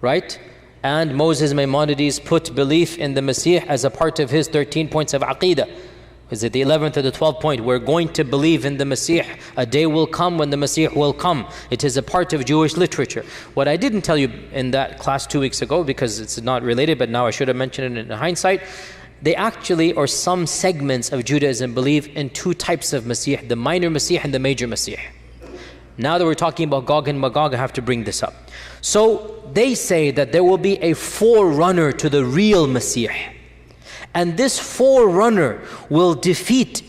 right? And Moses Maimonides put belief in the Messiah as a part of his 13 points of Aqeedah. Is it the 11th or the 12th point? We're going to believe in the Messiah. A day will come when the Messiah will come. It is a part of Jewish literature. What I didn't tell you in that class 2 weeks ago, because it's not related, but now I should have mentioned it in hindsight, they actually, or some segments of Judaism, believe in two types of Messiah, the minor Messiah and the major Messiah. Now that we're talking about Gog and Magog, I have to bring this up. So they say that there will be a forerunner to the real Messiah. And this forerunner will defeat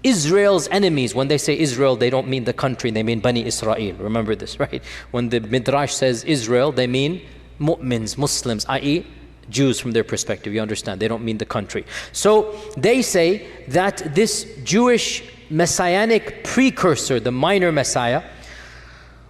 Israel's enemies. When they say Israel, they don't mean the country, they mean Bani Israel. Remember this, right? When the Midrash says Israel, they mean mu'mins, Muslims, i.e. Jews from their perspective. You understand? They don't mean the country. So they say that this Jewish messianic precursor, the minor Messiah,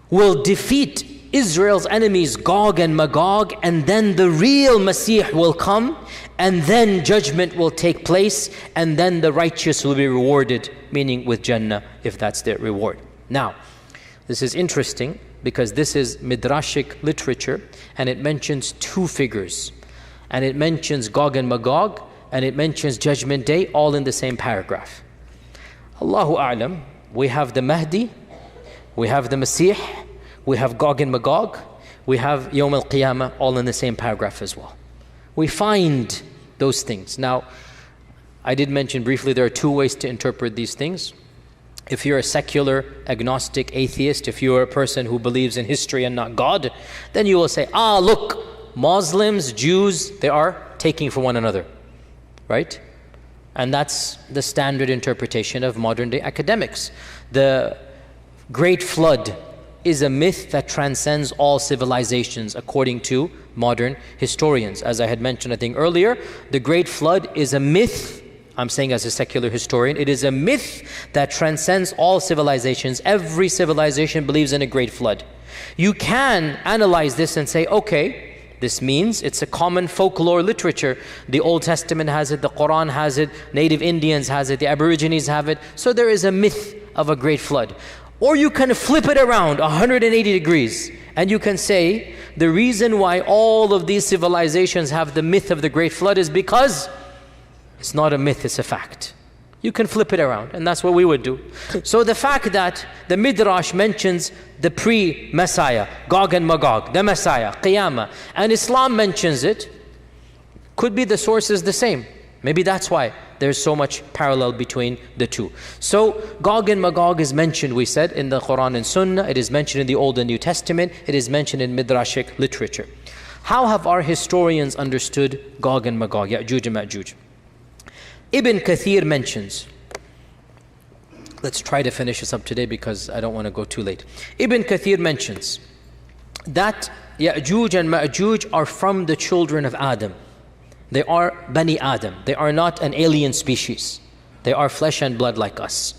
will defeat Israel's enemies, Gog and Magog, and then the real Messiah will come, and then judgment will take place, and then the righteous will be rewarded, meaning with Jannah, if that's their reward. Now, this is interesting because this is Midrashic literature, and it mentions two figures. And it mentions Gog and Magog, and it mentions Judgment Day, all in the same paragraph. Allahu A'lam, we have the Mahdi, we have the Messiah, we have Gog and Magog, we have Yawm al-Qiyamah, all in the same paragraph as well. We find those things. Now, I did mention briefly there are two ways to interpret these things. If you're a secular, agnostic, atheist, if you're a person who believes in history and not God, then you will say, look, Muslims, Jews, they are taking from one another, right? And that's the standard interpretation of modern day academics. The Great Flood is a myth that transcends all civilizations according to modern historians. As I had mentioned, I think earlier, the Great Flood is a myth. I'm saying as a secular historian, it is a myth that transcends all civilizations. Every civilization believes in a great flood. You can analyze this and say, okay, this means it's a common folklore literature. The Old Testament has it, the Quran has it, native Indians has it, the Aborigines have it. So there is a myth of a great flood. Or you can flip it around 180 degrees and you can say, the reason why all of these civilizations have the myth of the great flood is because it's not a myth, it's a fact. You can flip it around, and that's what we would do. So the fact that the Midrash mentions the pre-Messiah, Gog and Magog, the Messiah, Qiyamah, and Islam mentions it, could be the source is the same. Maybe that's why there's so much parallel between the two. So Gog and Magog is mentioned, we said, in the Quran and Sunnah. It is mentioned in the Old and New Testament. It is mentioned in Midrashic literature. How have our historians understood Gog and Magog, Ya'juj and Ma'juj? Ibn Kathir mentions, let's try to finish this up today because I don't want to go too late. Ibn Kathir mentions that Ya'juj and Ma'juj are from the children of Adam. They are Bani Adam. They are not an alien species. They are flesh and blood like us.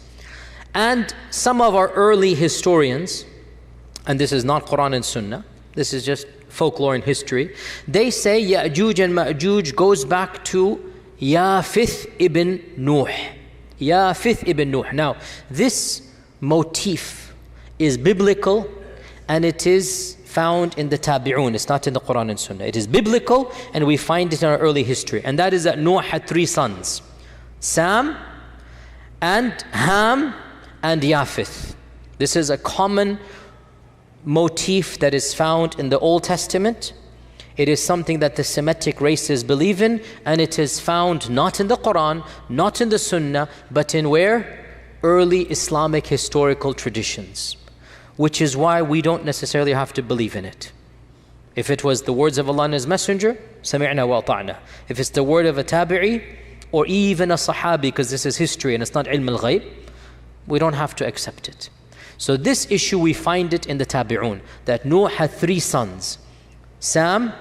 And some of our early historians, and this is not Quran and Sunnah, this is just folklore and history, they say Ya'juj and Ma'juj goes back to Yafith ibn Nuh. Yafith ibn Nuh. Now, this motif is biblical and it is found in the Tabi'un. It's not in the Quran and Sunnah. It is biblical and we find it in our early history. And that is that Nuh had 3 sons, Sam and Ham and Yafith. This is a common motif that is found in the Old Testament. It is something that the Semitic races believe in, and it is found not in the Quran, not in the Sunnah, but in where? Early Islamic historical traditions. Which is why we don't necessarily have to believe in it. If it was the words of Allah and His Messenger, سَمِعْنَا وَأَطَعْنَا. If it's the word of a tabi'i, or even a sahabi, because this is history and it's not ilm al-ghayb, we don't have to accept it. So this issue we find it in the Tabi'un, that Nuh had 3 sons, Sam,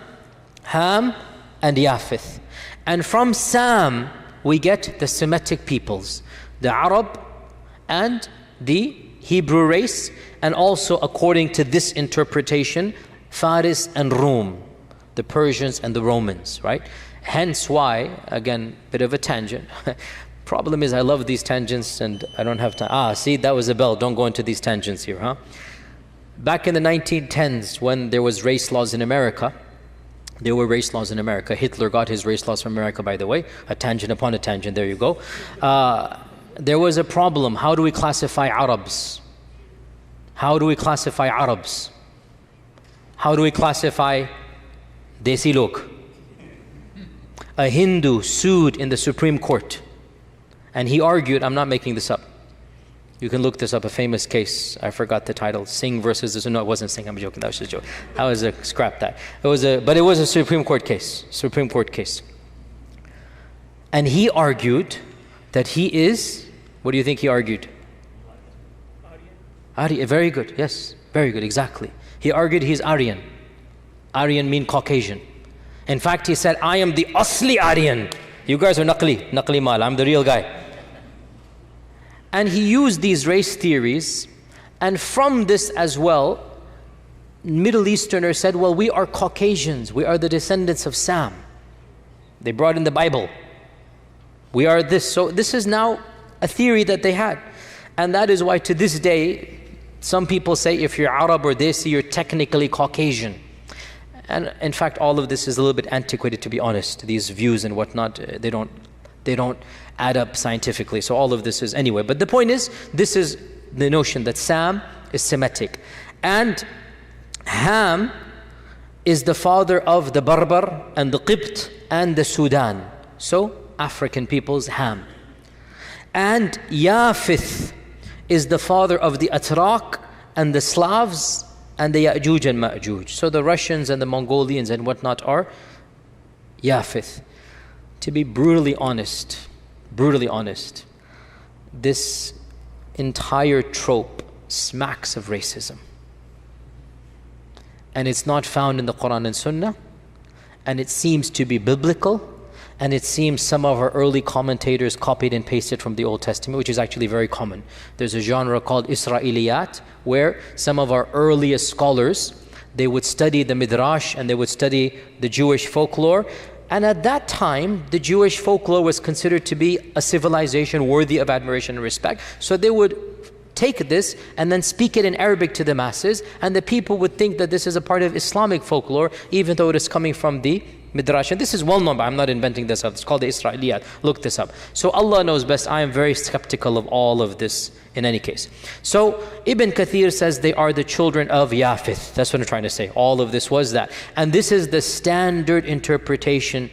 Ham, and Yafith. And from Sam, we get the Semitic peoples, the Arab and the Hebrew race, and also according to this interpretation, Faris and Rum, the Persians and the Romans, right? Hence why, again, bit of a tangent. Problem is I love these tangents and I don't have time. See, that was a bell. Don't go into these tangents here, huh? Back in the 1910s, when there was race laws in America, there were race laws in America. Hitler got his race laws from America, by the way. A tangent upon a tangent, there you go. There was a problem. How do we classify Arabs? How do we classify Arabs? How do we classify Desi log? A Hindu sued in the Supreme Court. And he argued, I'm not making this up. You can look this up, a famous case. I forgot the title. Singh versus this. No, it wasn't Singh. I'm joking. That was just a joke. That was a scrap that. But it was a Supreme Court case. Supreme Court case. And he argued that he is. What do you think he argued? Aryan. Very good. Yes. Very good. Exactly. He argued he's Aryan. Aryan means Caucasian. In fact, he said, I am the Asli Aryan. You guys are Naqli Mal. I'm the real guy. And he used these race theories, and from this as well, Middle Easterners said, well, we are Caucasians. We are the descendants of Sam. They brought in the Bible. We are this. So this is now a theory that they had. And that is why to this day, some people say if you're Arab or Desi, you're technically Caucasian. And in fact, all of this is a little bit antiquated, to be honest. These views and whatnot, they don't add up scientifically. So all of this is anyway. But the point is, this is the notion that Sam is Semitic. And Ham is the father of the Barbar and the Qibt and the Sudan. So African peoples, Ham. And Yafith is the father of the Atrak and the Slavs and the Ya'juj and Ma'juj. So the Russians and the Mongolians and whatnot are Yafith. To be brutally honest, this entire trope smacks of racism. And it's not found in the Quran and Sunnah, and it seems to be biblical, and it seems some of our early commentators copied and pasted from the Old Testament, which is actually very common. There's a genre called Israeliyat, where some of our earliest scholars, they would study the Midrash and they would study the Jewish folklore. And at that time, the Jewish folklore was considered to be a civilization worthy of admiration and respect. So they would take this and then speak it in Arabic to the masses, and the people would think that this is a part of Islamic folklore, even though it is coming from the Midrash. And this is well known, but I'm not inventing this up. It's called the Israeliyat. Look this up. So Allah knows best. I am very skeptical of all of this in any case. So Ibn Kathir says they are the children of Yafith. That's what I'm trying to say. All of this was that. And this is the standard interpretation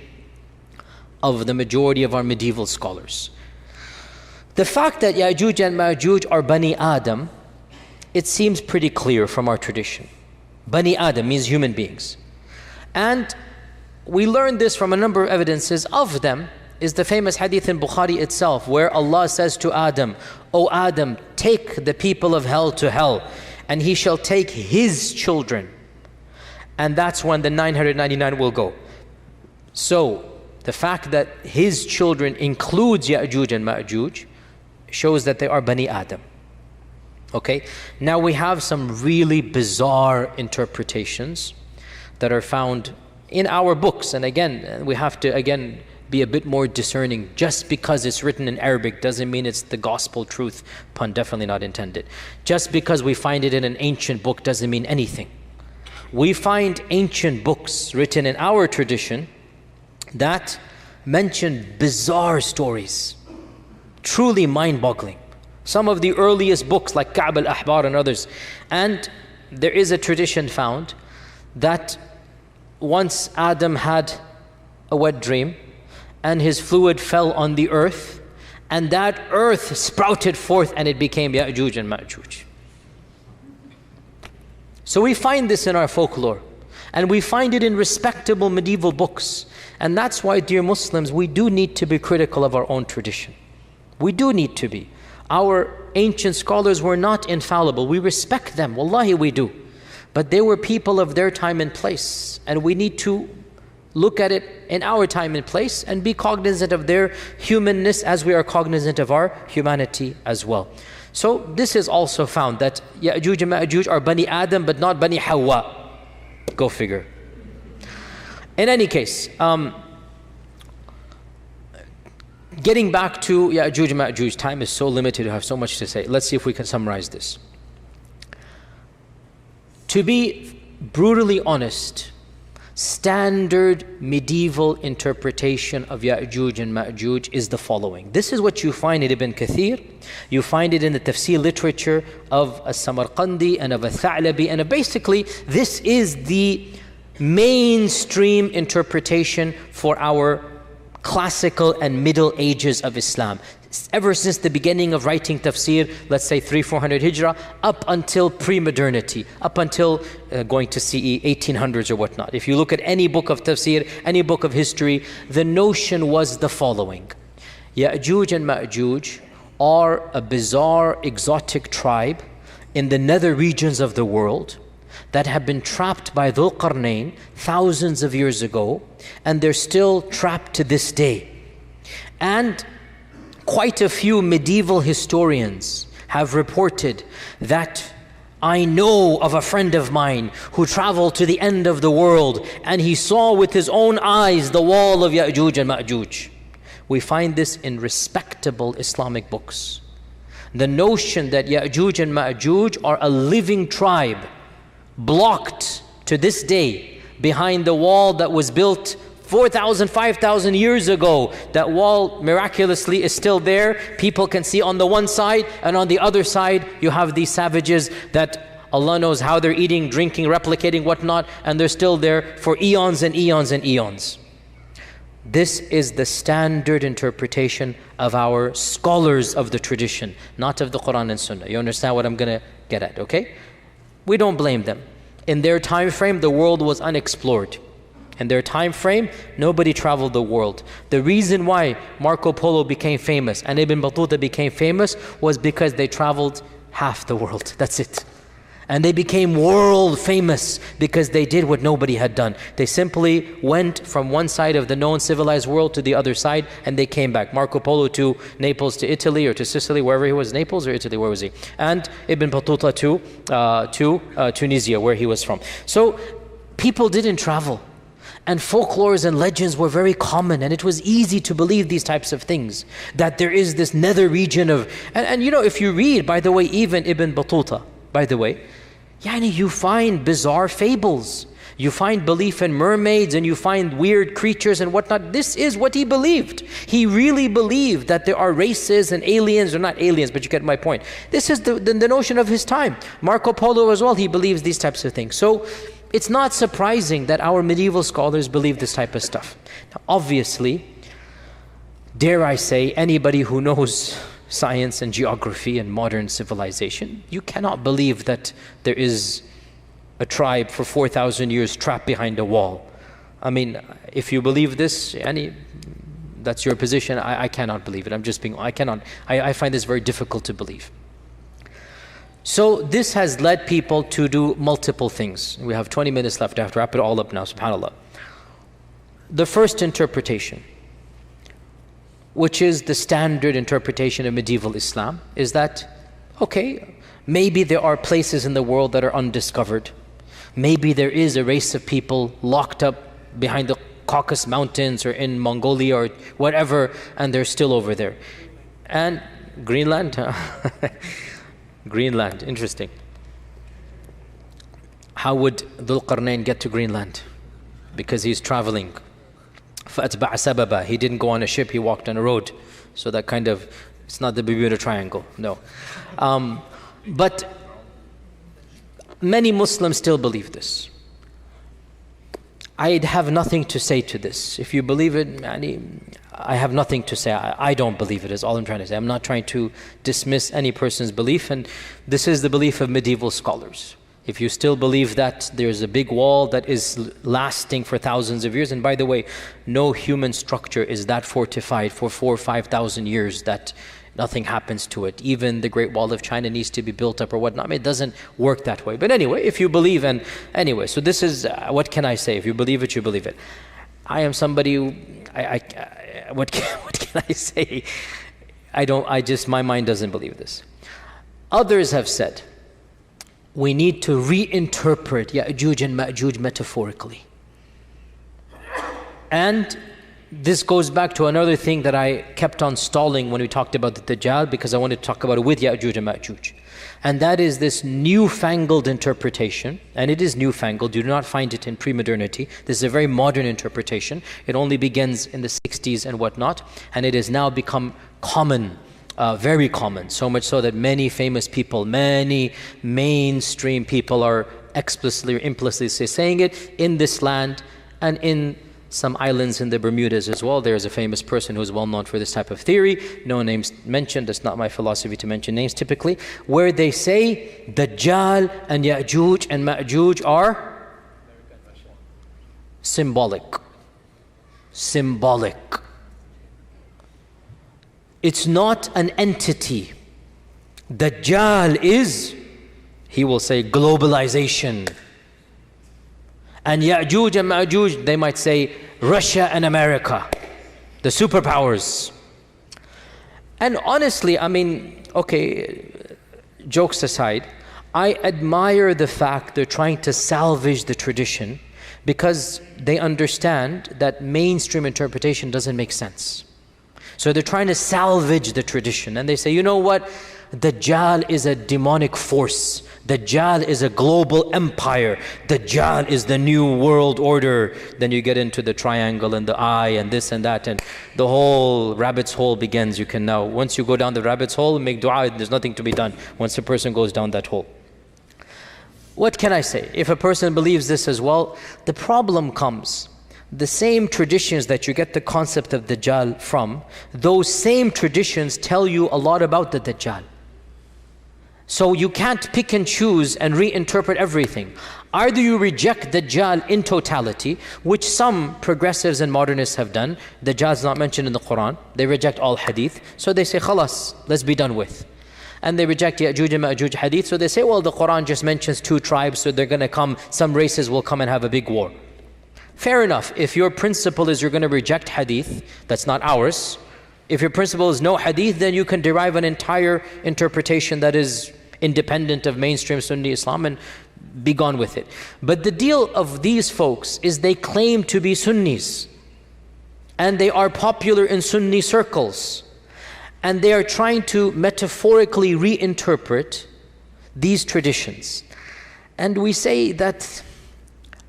of the majority of our medieval scholars. The fact that Ya'juj and Ma'juj are Bani Adam, it seems pretty clear from our tradition. Bani Adam means human beings. And we learn this from a number of evidences. Of them is the famous hadith in Bukhari itself, where Allah says to Adam, "O Adam, take the people of hell to hell, and he shall take his children." And that's when the 999 will go. So the fact that his children includes Ya'juj and Ma'juj shows that they are Bani Adam. Okay, now we have some really bizarre interpretations that are found in our books. And again, we have to be a bit more discerning. Just because it's written in Arabic doesn't mean it's the gospel truth, pun definitely not intended. Just because we find it in an ancient book doesn't mean anything. We find ancient books written in our tradition that mention bizarre stories, truly mind-boggling. Some of the earliest books like Ka'b al-Ahbar and others. And there is a tradition found that once Adam had a wet dream and his fluid fell on the earth, and that earth sprouted forth and it became Ya'juj and Ma'juj. So we find this in our folklore, and we find it in respectable medieval books. And that's why, dear Muslims, we do need to be critical of our own tradition. We do need to be. Our ancient scholars were not infallible. We respect them, wallahi we do. But they were people of their time and place, and we need to look at it in our time and place and be cognizant of their humanness as we are cognizant of our humanity as well. So this is also found that Ya'juj and Ma'juj are Bani Adam but not Bani Hawa. Go figure. In any case, getting back to Ya'juj and Ma'juj, time is so limited, I have so much to say. Let's see if we can summarize this. To be brutally honest, standard medieval interpretation of Ya'juj and Ma'juj is the following. This is what you find in Ibn Kathir. You find it in the tafsir literature of As-Samarqandi and of Al-Tha'labi, and basically this is the mainstream interpretation for our classical and middle ages of Islam. Ever since the beginning of writing tafsir, let's say 300-400 Hijrah, up until pre-modernity, up until going to CE 1800s or whatnot. If you look at any book of tafsir, any book of history, the notion was the following. Ya'juj and Ma'juj are a bizarre, exotic tribe in the nether regions of the world that have been trapped by Dhul-Qarnayn thousands of years ago, and they're still trapped to this day. And quite a few medieval historians have reported that I know of a friend of mine who traveled to the end of the world and he saw with his own eyes the wall of Ya'juj and Ma'juj. We find this in respectable Islamic books. The notion that Ya'juj and Ma'juj are a living tribe blocked to this day behind the wall that was built 4,000, 5,000 years ago. That wall miraculously is still there. People can see on the one side, and on the other side you have these savages that Allah knows how they're eating, drinking, replicating, whatnot, and they're still there for eons and eons and eons. This is the standard interpretation of our scholars of the tradition, not of the Quran and Sunnah. You understand what I'm going to get at, okay? We don't blame them. In their time frame, the world was unexplored. In their time frame, nobody traveled the world. The reason why Marco Polo became famous and Ibn Battuta became famous was because they traveled half the world. That's it. And they became world famous because they did what nobody had done. They simply went from one side of the known civilized world to the other side, and they came back. Marco Polo to Naples, to Italy, or to Sicily, wherever he was. Naples or Italy, where was he? And Ibn Battuta to Tunisia, where he was from. So people didn't travel. And folklores and legends were very common, and it was easy to believe these types of things. That there is this nether region of... And you know, if you read, by the way, even Ibn Battuta, by the way, you find bizarre fables. You find belief in mermaids, and you find weird creatures and whatnot. This is what he believed. He really believed that there are races and aliens, or not aliens, but you get my point. This is the notion of his time. Marco Polo as well, he believes these types of things. So it's not surprising that our medieval scholars believe this type of stuff. Now, obviously, dare I say, anybody who knows science and geography and modern civilization, you cannot believe that there is a tribe for 4,000 years trapped behind a wall. I mean, if you believe this, that's your position. I cannot believe it. I find this very difficult to believe. So this has led people to do multiple things. We have 20 minutes left. I have to wrap it all up now, subhanAllah. The first interpretation, which is the standard interpretation of medieval Islam, is that, okay, maybe there are places in the world that are undiscovered. Maybe there is a race of people locked up behind the Caucasus Mountains or in Mongolia or whatever, and they're still over there. And Greenland? Greenland, interesting. How would Dhul-Qarnayn get to Greenland? Because he's traveling. فَأَتْبَعَ سَبَبًا. He didn't go on a ship, he walked on a road. So that kind of, it's not the Bermuda Triangle, no. But many Muslims still believe this. I'd have nothing to say to this. If you believe it, I have nothing to say. I don't believe it, is all I'm trying to say. I'm not trying to dismiss any person's belief, and this is the belief of medieval scholars. If you still believe that there's a big wall that is lasting for thousands of years, and by the way, no human structure is that fortified for 4,000 or 5,000 years that nothing happens to it. Even the Great Wall of China needs to be built up or whatnot. I mean, it doesn't work that way. But anyway, if you believe, and anyway, so this is, what can I say? If you believe it, you believe it. I am somebody who, what can I say? My mind doesn't believe this. Others have said, we need to reinterpret Ya'juj and Ma'juj metaphorically. And this goes back to another thing that I kept on stalling when we talked about the Dajjal, because I wanted to talk about it with Ya'juj and Ma'juj. And that is this newfangled interpretation, and it is newfangled. You do not find it in pre-modernity. This is a very modern interpretation. It only begins in the 60s and whatnot, and it has now become common, very common, so much so that many famous people, many mainstream people are explicitly or implicitly saying it in this land and in some islands in the Bermudas as well. There is a famous person who is well known for this type of theory, no names mentioned, it's not my philosophy to mention names typically, where they say Dajjal and Ya'juj and Ma'juj are symbolic. Symbolic. It's not an entity. Dajjal is, he will say, globalization. And Ya'juj and Ma'juj, they might say Russia and America, the superpowers. And honestly, I mean, okay, jokes aside, I admire the fact they're trying to salvage the tradition, because they understand that mainstream interpretation doesn't make sense. So they're trying to salvage the tradition, and they say, you know what? Dajjal is a demonic force. Dajjal is a global empire. Dajjal is the new world order. Then you get into the triangle and the eye and this and that, and the whole rabbit's hole begins. You can now, once you go down the rabbit's hole, make dua, there's nothing to be done once a person goes down that hole. What can I say? If a person believes this as well, the problem comes the same traditions that you get the concept of Dajjal from, those same traditions tell you a lot about the Dajjal. So you can't pick and choose and reinterpret everything. Either you reject Dajjal in totality, which some progressives and modernists have done. Dajjal is not mentioned in the Quran. They reject all hadith. So they say, khalas, let's be done with. And they reject Ya'juj and Ma'juj hadith. So they say, well, the Quran just mentions 2 tribes, so they're going to come, some races will come and have a big war. Fair enough. If your principle is you're going to reject hadith, that's not ours. If your principle is no hadith, then you can derive an entire interpretation that is independent of mainstream Sunni Islam and be gone with it. But the deal of these folks is they claim to be Sunnis, and they are popular in Sunni circles, and they are trying to metaphorically reinterpret these traditions. And we say that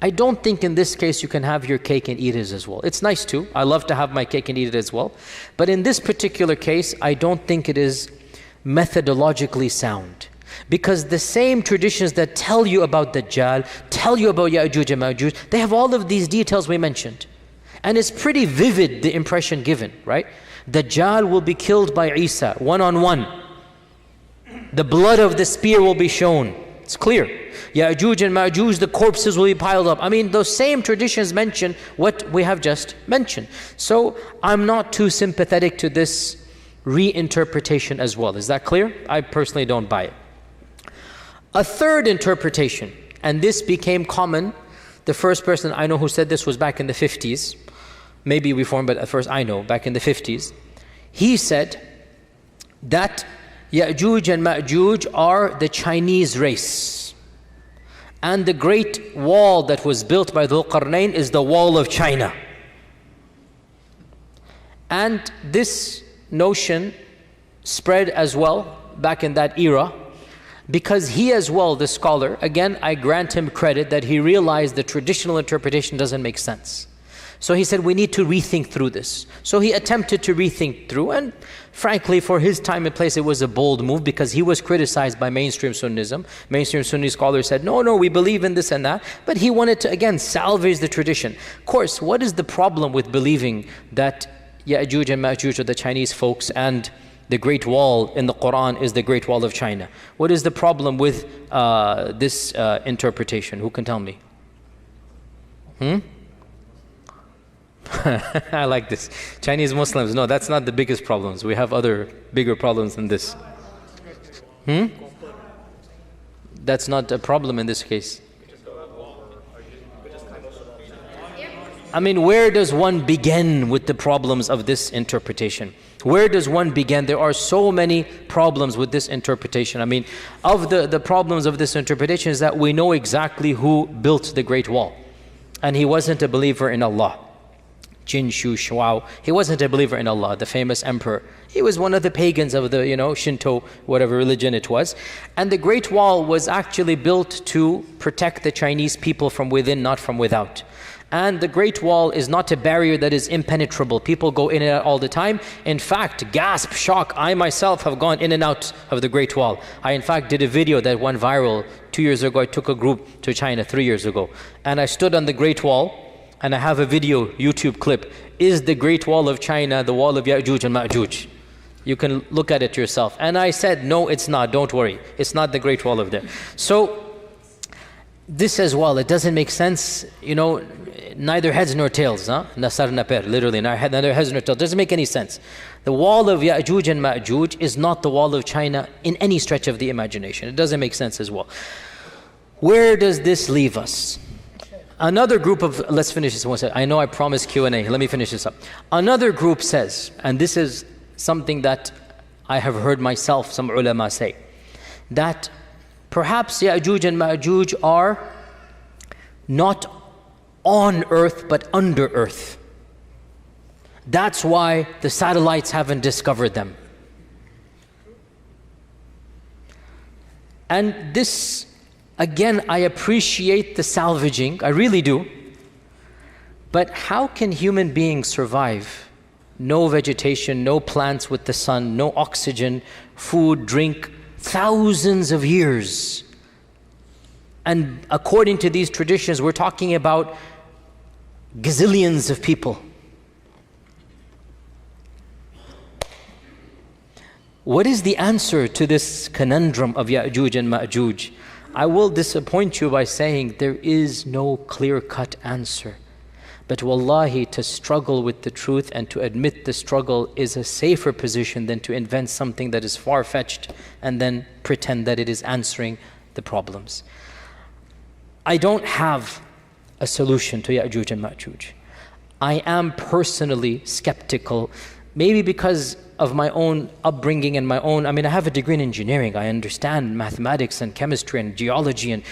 I don't think in this case you can have your cake and eat it as well. It's nice too. I love to have my cake and eat it as well. But in this particular case, I don't think it is methodologically sound. Because the same traditions that tell you about Dajjal, tell you about Ya'juj and Ma'juj, they have all of these details we mentioned. And it's pretty vivid, the impression given, right? Dajjal will be killed by Isa, one-on-one. The blood of the spear will be shown. It's clear. Ya'juj and Ma'juj, the corpses will be piled up. I mean, those same traditions mention what we have just mentioned. So I'm not too sympathetic to this reinterpretation as well. Is that clear? I personally don't buy it. A third interpretation, and this became common. The first person I know who said this was back in the 50s. Maybe reformed, but at first I know, back in the 50s. He said that Ya'juj and Ma'juj are the Chinese race. And the great wall that was built by Dhul-Qarnayn is the wall of China. And this notion spread as well back in that era, because he as well, the scholar, again I grant him credit that he realized the traditional interpretation doesn't make sense. So he said we need to rethink through this. So he attempted to rethink through, and frankly for his time and place it was a bold move, because he was criticized by mainstream Sunnism. Mainstream Sunni scholars said no, we believe in this and that, but he wanted to again salvage the tradition. Of course, what is the problem with believing that Ya'juj and Ma'juj are the Chinese folks and the Great Wall in the Quran is the Great Wall of China? What is the problem with this interpretation? Who can tell me? I like this. Chinese Muslims, no, that's not the biggest problems. We have other bigger problems than this. That's not a problem in this case. I mean, where does one begin with the problems of this interpretation? Where does one begin? There are so many problems with this interpretation. I mean, of the problems of this interpretation is that we know exactly who built the Great Wall. And he wasn't a believer in Allah. Jin Shu Shuao. He wasn't a believer in Allah, the famous emperor. He was one of the pagans of the, Shinto, whatever religion it was. And the Great Wall was actually built to protect the Chinese people from within, not from without. And the Great Wall is not a barrier that is impenetrable. People go in and out all the time. In fact, gasp, shock, I myself have gone in and out of the Great Wall. I in fact did a video that went viral 2 years ago. I took a group to China 3 years ago. And I stood on the Great Wall, and I have a video, YouTube clip. Is the Great Wall of China the wall of Ya'juj and Ma'juj? You can look at it yourself. And I said, no, it's not, don't worry. It's not the Great Wall of there. So, this as well, it doesn't make sense, neither heads nor tails, Nasar na per, literally, neither heads nor tails. It doesn't make any sense. The wall of Ya'juj and Ma'juj is not the wall of China in any stretch of the imagination. It doesn't make sense as well. Where does this leave us? Another group of, let's finish this one. I know I promised Q&A. Let me finish this up. Another group says, and this is something that I have heard myself, some ulama say, that perhaps Ya'juj and Ma'juj are not on earth but under earth. That's why the satellites haven't discovered them. And this, again, I appreciate the salvaging, I really do. But how can human beings survive? No vegetation, no plants with the sun, no oxygen, food, drink, thousands of years. And according to these traditions, we're talking about gazillions of people. What is the answer to this conundrum of Ya'juj and Ma'juj? I will disappoint you by saying there is no clear-cut answer. But wallahi, to struggle with the truth and to admit the struggle is a safer position than to invent something that is far-fetched and then pretend that it is answering the problems. I don't have a solution to Ya'juj and Ma'juj. I am personally skeptical, maybe because of my own upbringing and my own, I have a degree in engineering. I understand mathematics and chemistry and geology, and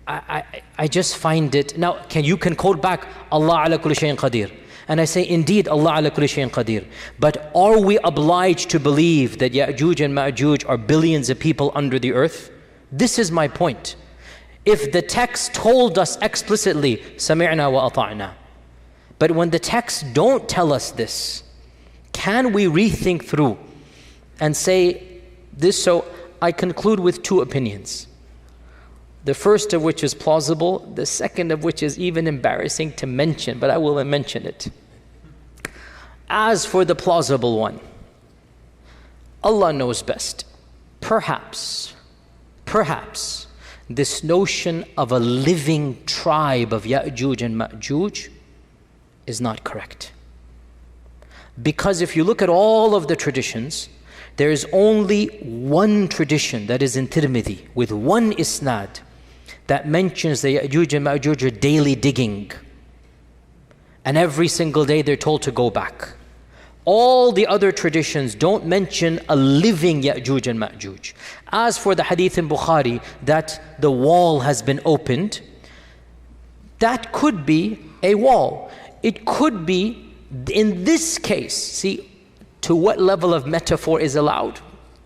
I just find it. Now, you can quote back, Allah ala kulli shayin qadir. And I say, indeed, Allah ala kulli shayin qadir. But are we obliged to believe that Ya'juj and Ma'juj are billions of people under the earth? This is my point. If the text told us explicitly, sami'na wa ata'na. But when the texts don't tell us this, can we rethink through and say this? So I conclude with two opinions. The first of which is plausible, the second of which is even embarrassing to mention, but I will mention it. As for the plausible one, Allah knows best. Perhaps, this notion of a living tribe of Ya'juj and Ma'juj is not correct. Because if you look at all of the traditions, there is only one tradition that is in Tirmidhi with one isnad that mentions the Ya'juj and Ma'juj are daily digging. And every single day they're told to go back. All the other traditions don't mention a living Ya'juj and Ma'juj. As for the hadith in Bukhari that the wall has been opened, that could be a wall. It could be, in this case, see to what level of metaphor is allowed?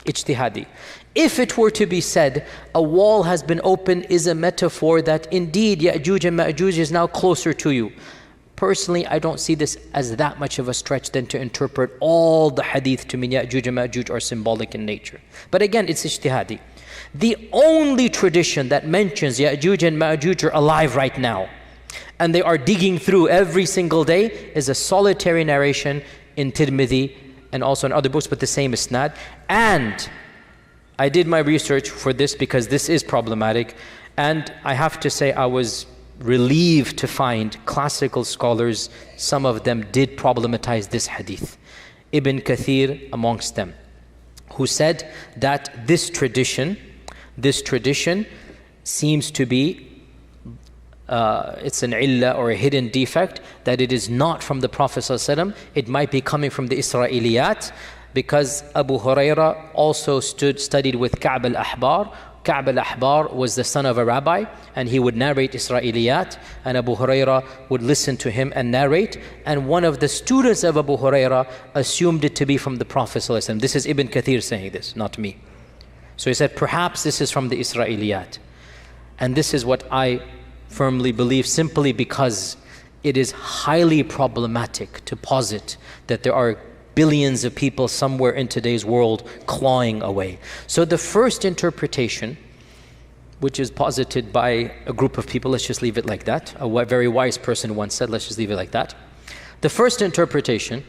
Ijtihadi. If it were to be said, a wall has been opened is a metaphor that indeed Ya'juj and Ma'juj is now closer to you. Personally, I don't see this as that much of a stretch than to interpret all the hadith to mean Ya'juj and Ma'juj are symbolic in nature. But again, it's ijtihadi. The only tradition that mentions Ya'juj and Ma'juj are alive right now, and they are digging through every single day, is a solitary narration in Tirmidhi and also in other books, but the same isnad. And I did my research for this because this is problematic, and I have to say I was relieved to find classical scholars, some of them did problematize this hadith. Ibn Kathir amongst them, who said that this tradition seems to be it's an illah or a hidden defect, that it is not from the Prophet ﷺ. It might be coming from the Israeliyat, because Abu Huraira also studied with Ka'b al-Ahbar. Ka'b al-Ahbar was the son of a rabbi, and he would narrate Israeliyat, and Abu Huraira would listen to him and narrate. And one of the students of Abu Huraira assumed it to be from the Prophet ﷺ. This is Ibn Kathir saying this, not me. So he said, perhaps this is from the Israeliyat. And this is what I firmly believe, simply because it is highly problematic to posit that there are billions of people somewhere in today's world clawing away. So the first interpretation, which is posited by a group of people, let's just leave it like that. A very wise person once said, let's just leave it like that. The first interpretation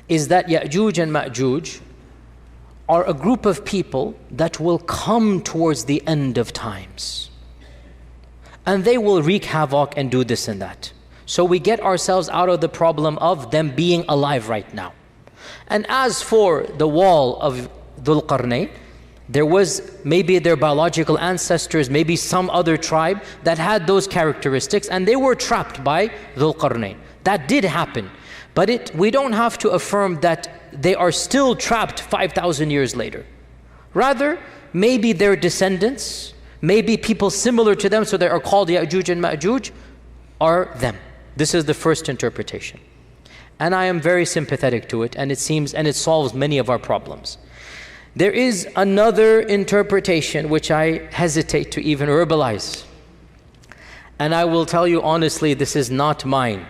is that Ya'juj and Ma'juj are a group of people that will come towards the end of times. And they will wreak havoc and do this and that. So we get ourselves out of the problem of them being alive right now. And as for the wall of Dhul-Qarnayn, there was maybe their biological ancestors, maybe some other tribe that had those characteristics, and they were trapped by Dhul-Qarnayn. That did happen. But we don't have to affirm that they are still trapped 5,000 years later. Rather, maybe their descendants, maybe people similar to them, so they are called Ya'juj and Ma'juj, are them. This is the first interpretation. And I am very sympathetic to it, and it solves many of our problems. There is another interpretation which I hesitate to even verbalize. And I will tell you honestly, this is not mine.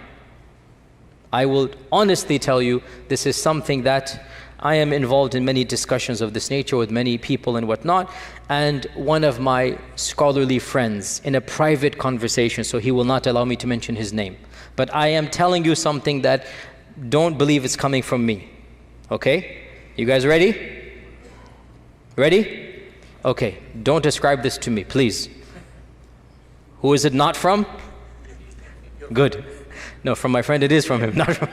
I will honestly tell you, this is something that I am involved in many discussions of this nature with many people and whatnot. And one of my scholarly friends, in a private conversation, so he will not allow me to mention his name, But I am telling you something that don't believe it's coming from me. Okay? You guys ready? Ready? Okay, don't ascribe this to me, please. Who is it not from? Good. No, from my friend it is from him. Not from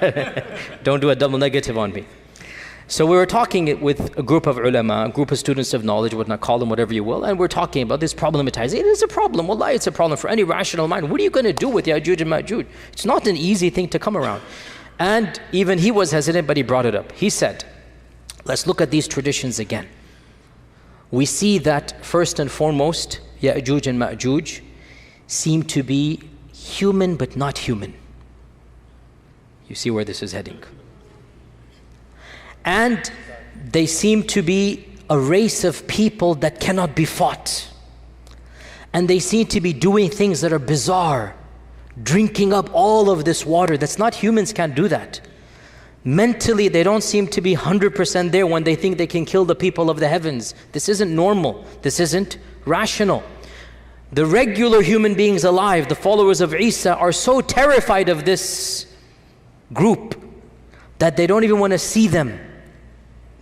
Don't do a double negative on me. So we were talking with a group of ulama, a group of students of knowledge, whatnot, call them whatever you will, and we're talking about this problematizing. It is a problem. Wallahi, it's a problem for any rational mind. What are you going to do with Ya'juj and Ma'juj? It's not an easy thing to come around. And even he was hesitant, but he brought it up. He said, let's look at these traditions again. We see that first and foremost, Ya'juj and Ma'juj seem to be human but not human. You see where this is heading. And they seem to be a race of people that cannot be fought. And they seem to be doing things that are bizarre, drinking up all of this water. That's not, humans can't do that. Mentally, they don't seem to be 100% there when they think they can kill the people of the heavens. This isn't normal. This isn't rational. The regular human beings alive, the followers of Isa, are so terrified of this group that they don't even want to see them.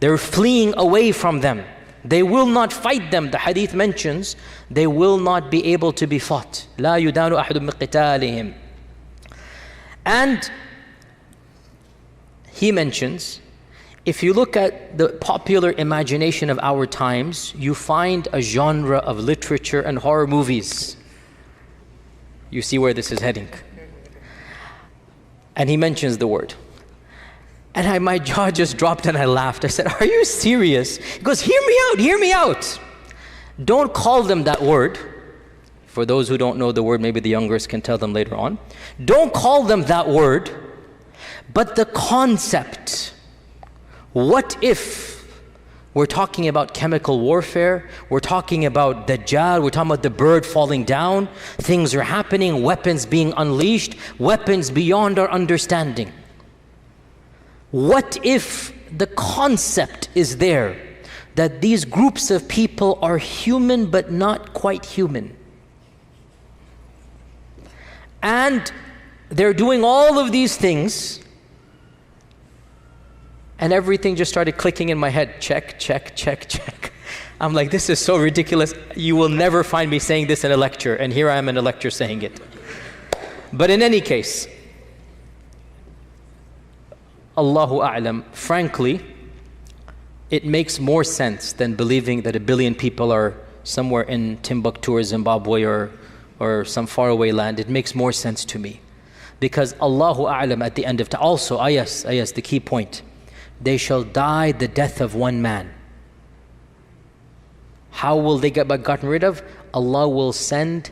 They're fleeing away from them. They will not fight them. The hadith mentions they will not be able to be fought. لا يدان أحد من قتالهم. And he mentions, if you look at the popular imagination of our times, you find a genre of literature and horror movies. You see where this is heading. And he mentions the word. And my jaw just dropped and I laughed. I said, are you serious? He goes, hear me out. Don't call them that word. For those who don't know the word, maybe the youngers can tell them later on. Don't call them that word, but the concept. What if we're talking about chemical warfare, we're talking about Dajjal, we're talking about the bird falling down, things are happening, weapons being unleashed, weapons beyond our understanding. What if the concept is there that these groups of people are human but not quite human? And they're doing all of these things, and everything just started clicking in my head. Check, check, check, check. I'm like, this is so ridiculous. You will never find me saying this in a lecture, and here I am in a lecture saying it. But in any case, Allahu A'lam, frankly, it makes more sense than believing that 1 billion people are somewhere in Timbuktu or Zimbabwe or some faraway land. It makes more sense to me. Because Allahu A'lam at the end of time, also, ayas, the key point, they shall die the death of one man. How will they get gotten rid of? Allah will send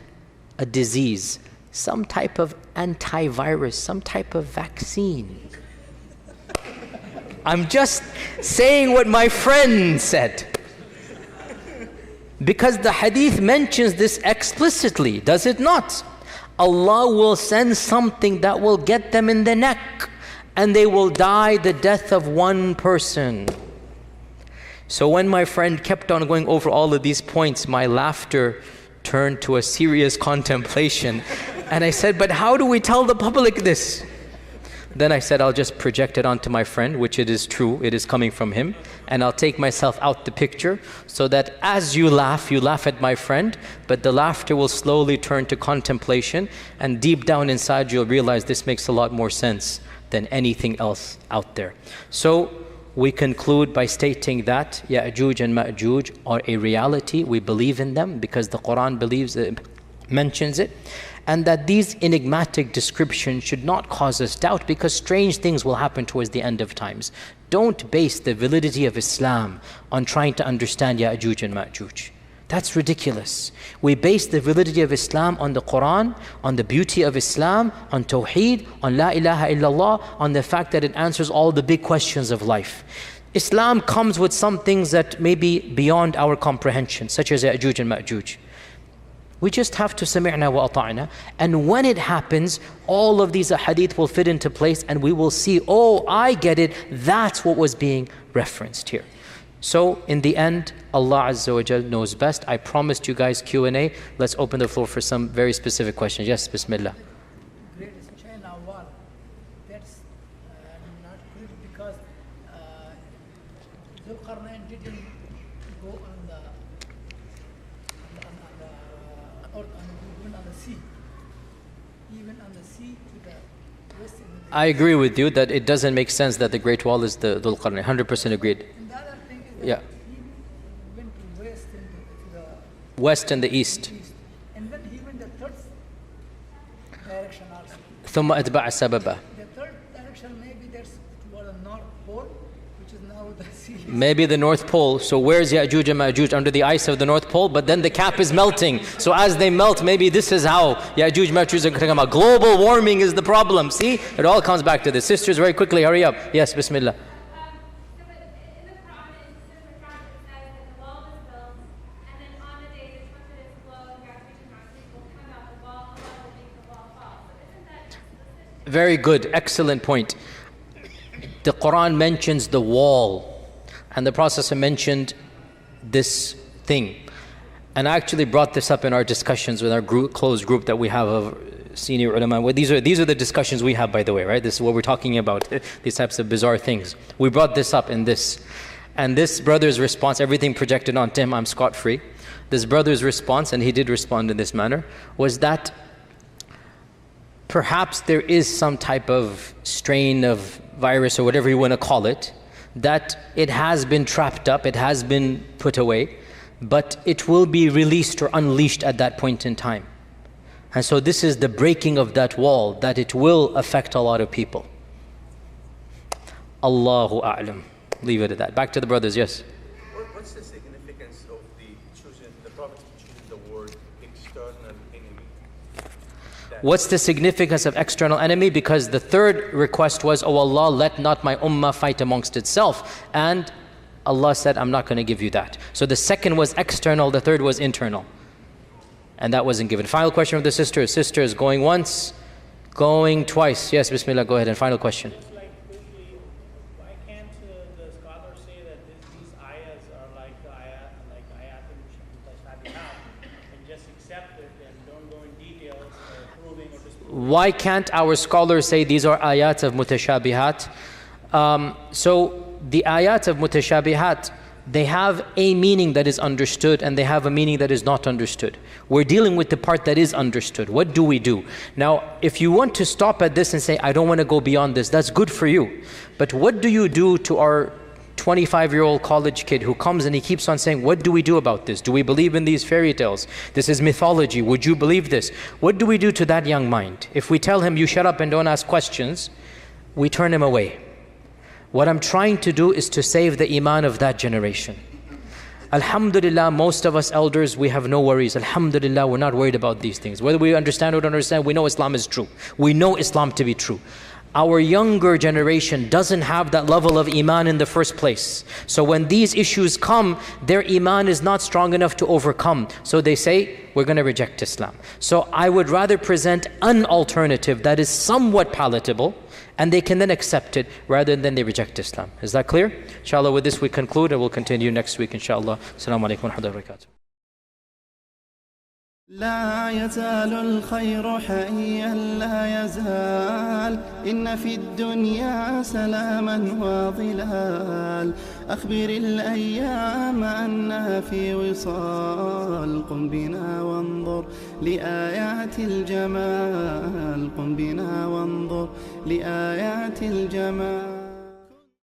a disease, some type of antivirus, some type of vaccine. I'm just saying what my friend said. Because the hadith mentions this explicitly, does it not? Allah will send something that will get them in the neck, and they will die the death of one person. So when my friend kept on going over all of these points, my laughter turned to a serious contemplation. And I said, but how do we tell the public this? Then I said, I'll just project it onto my friend, which it is true, it is coming from him. And I'll take myself out the picture so that as you laugh at my friend, but the laughter will slowly turn to contemplation, and deep down inside you'll realize this makes a lot more sense than anything else out there. So we conclude by stating that Ya'juj and Ma'juj are a reality. We believe in them because the Quran mentions it. And that these enigmatic descriptions should not cause us doubt, because strange things will happen towards the end of times. Don't base the validity of Islam on trying to understand Ya'juj and Ma'juj. That's ridiculous. We base the validity of Islam on the Quran, on the beauty of Islam, on Tawheed, on La ilaha illallah, on the fact that it answers all the big questions of life. Islam comes with some things that may be beyond our comprehension, such as Ya'juj and Ma'juj. We just have to sami'na wa ata'na, and when it happens, all of these hadith will fit into place, and we will see, oh, I get it, that's what was being referenced here. So in the end, Allah Azza wa Jal knows best. I promised you guys Q&A. Let's open the floor for some very specific questions. Yes, Bismillah. Greatest China war Qarnayn didn't go on the sea, even on the sea to the west. I agree with you that it doesn't make sense that the Great Wall is the Dhul-Qarnayn. 100% agreed. And the other thing is that Yeah. he went to west and to the West and the east. east, and then he went the third direction also. ثم أتبع سببه. The third direction maybe that's toward the North Pole, which is now the sea. Maybe the North Pole. So where's Ya'juj and Ma'juj? Under the ice of the North Pole, but then the cap is melting. So as they melt, maybe this is how Ya'juj and Ma'juj are going to come out. Global warming is the problem. See? It all comes back to this. Sisters, very quickly, hurry up. Yes, Bismillah. Very good, excellent point. The Quran mentions the wall, and the Prophet mentioned this thing. And I actually brought this up in our discussions with our closed group that we have of senior ulama. Well, these are the discussions we have, by the way, right? This is what we're talking about, these types of bizarre things. We brought this up in this. And this brother's response, everything projected onto him, I'm scot-free. This brother's response, and he did respond in this manner, was that perhaps there is some type of strain of virus or whatever you want to call it, that it has been trapped up, it has been put away, but it will be released or unleashed at that point in time. And so this is the breaking of that wall, that it will affect a lot of people. Allahu A'lam. Leave it at that. Back to the brothers, yes. What's the significance of the Prophet choosing the word external enemy? What's the significance of external enemy? Because the third request was, oh Allah, let not my ummah fight amongst itself. And Allah said, I'm not going to give you that. So the second was external, the third was internal. And that wasn't given. Final question of the sisters. Sisters, going once, going twice. Yes, Bismillah, go ahead. And final question. Just like quickly, why can't the scholars say that these ayahs are like ayat al-mutashabihat and just accept it and don't go in details proving or disproving? Why can't our scholars say these are ayat of mutashabihat? So the ayat of mutashabihat, they have a meaning that is understood and they have a meaning that is not understood. We're dealing with the part that is understood. What do we do? Now, if you want to stop at this and say, I don't want to go beyond this, that's good for you. But what do you do to our 25-year-old college kid who comes and he keeps on saying, what do we do about this? Do we believe in these fairy tales? This is mythology. Would you believe this? What do we do to that young mind? If we tell him, you shut up and don't ask questions, we turn him away. What I'm trying to do is to save the iman of that generation. Alhamdulillah, most of us elders, we have no worries. Alhamdulillah, we're not worried about these things. Whether we understand or don't understand, we know Islam is true. We know Islam to be true. Our younger generation doesn't have that level of iman in the first place. So when these issues come, their iman is not strong enough to overcome. So they say, we're going to reject Islam. So I would rather present an alternative that is somewhat palatable, and they can then accept it rather than they reject Islam. Is that clear? Inshallah, with this we conclude and we'll continue next week, inshallah. Assalamu alaikum wa rahmatullahi wa barakatuh. لا يزال الخير حيا لا يزال إن في الدنيا سلاما وظلال أخبر الأيام أنها في وصال قم بنا وانظر لآيات الجمال قم بنا وانظر لآيات الجمال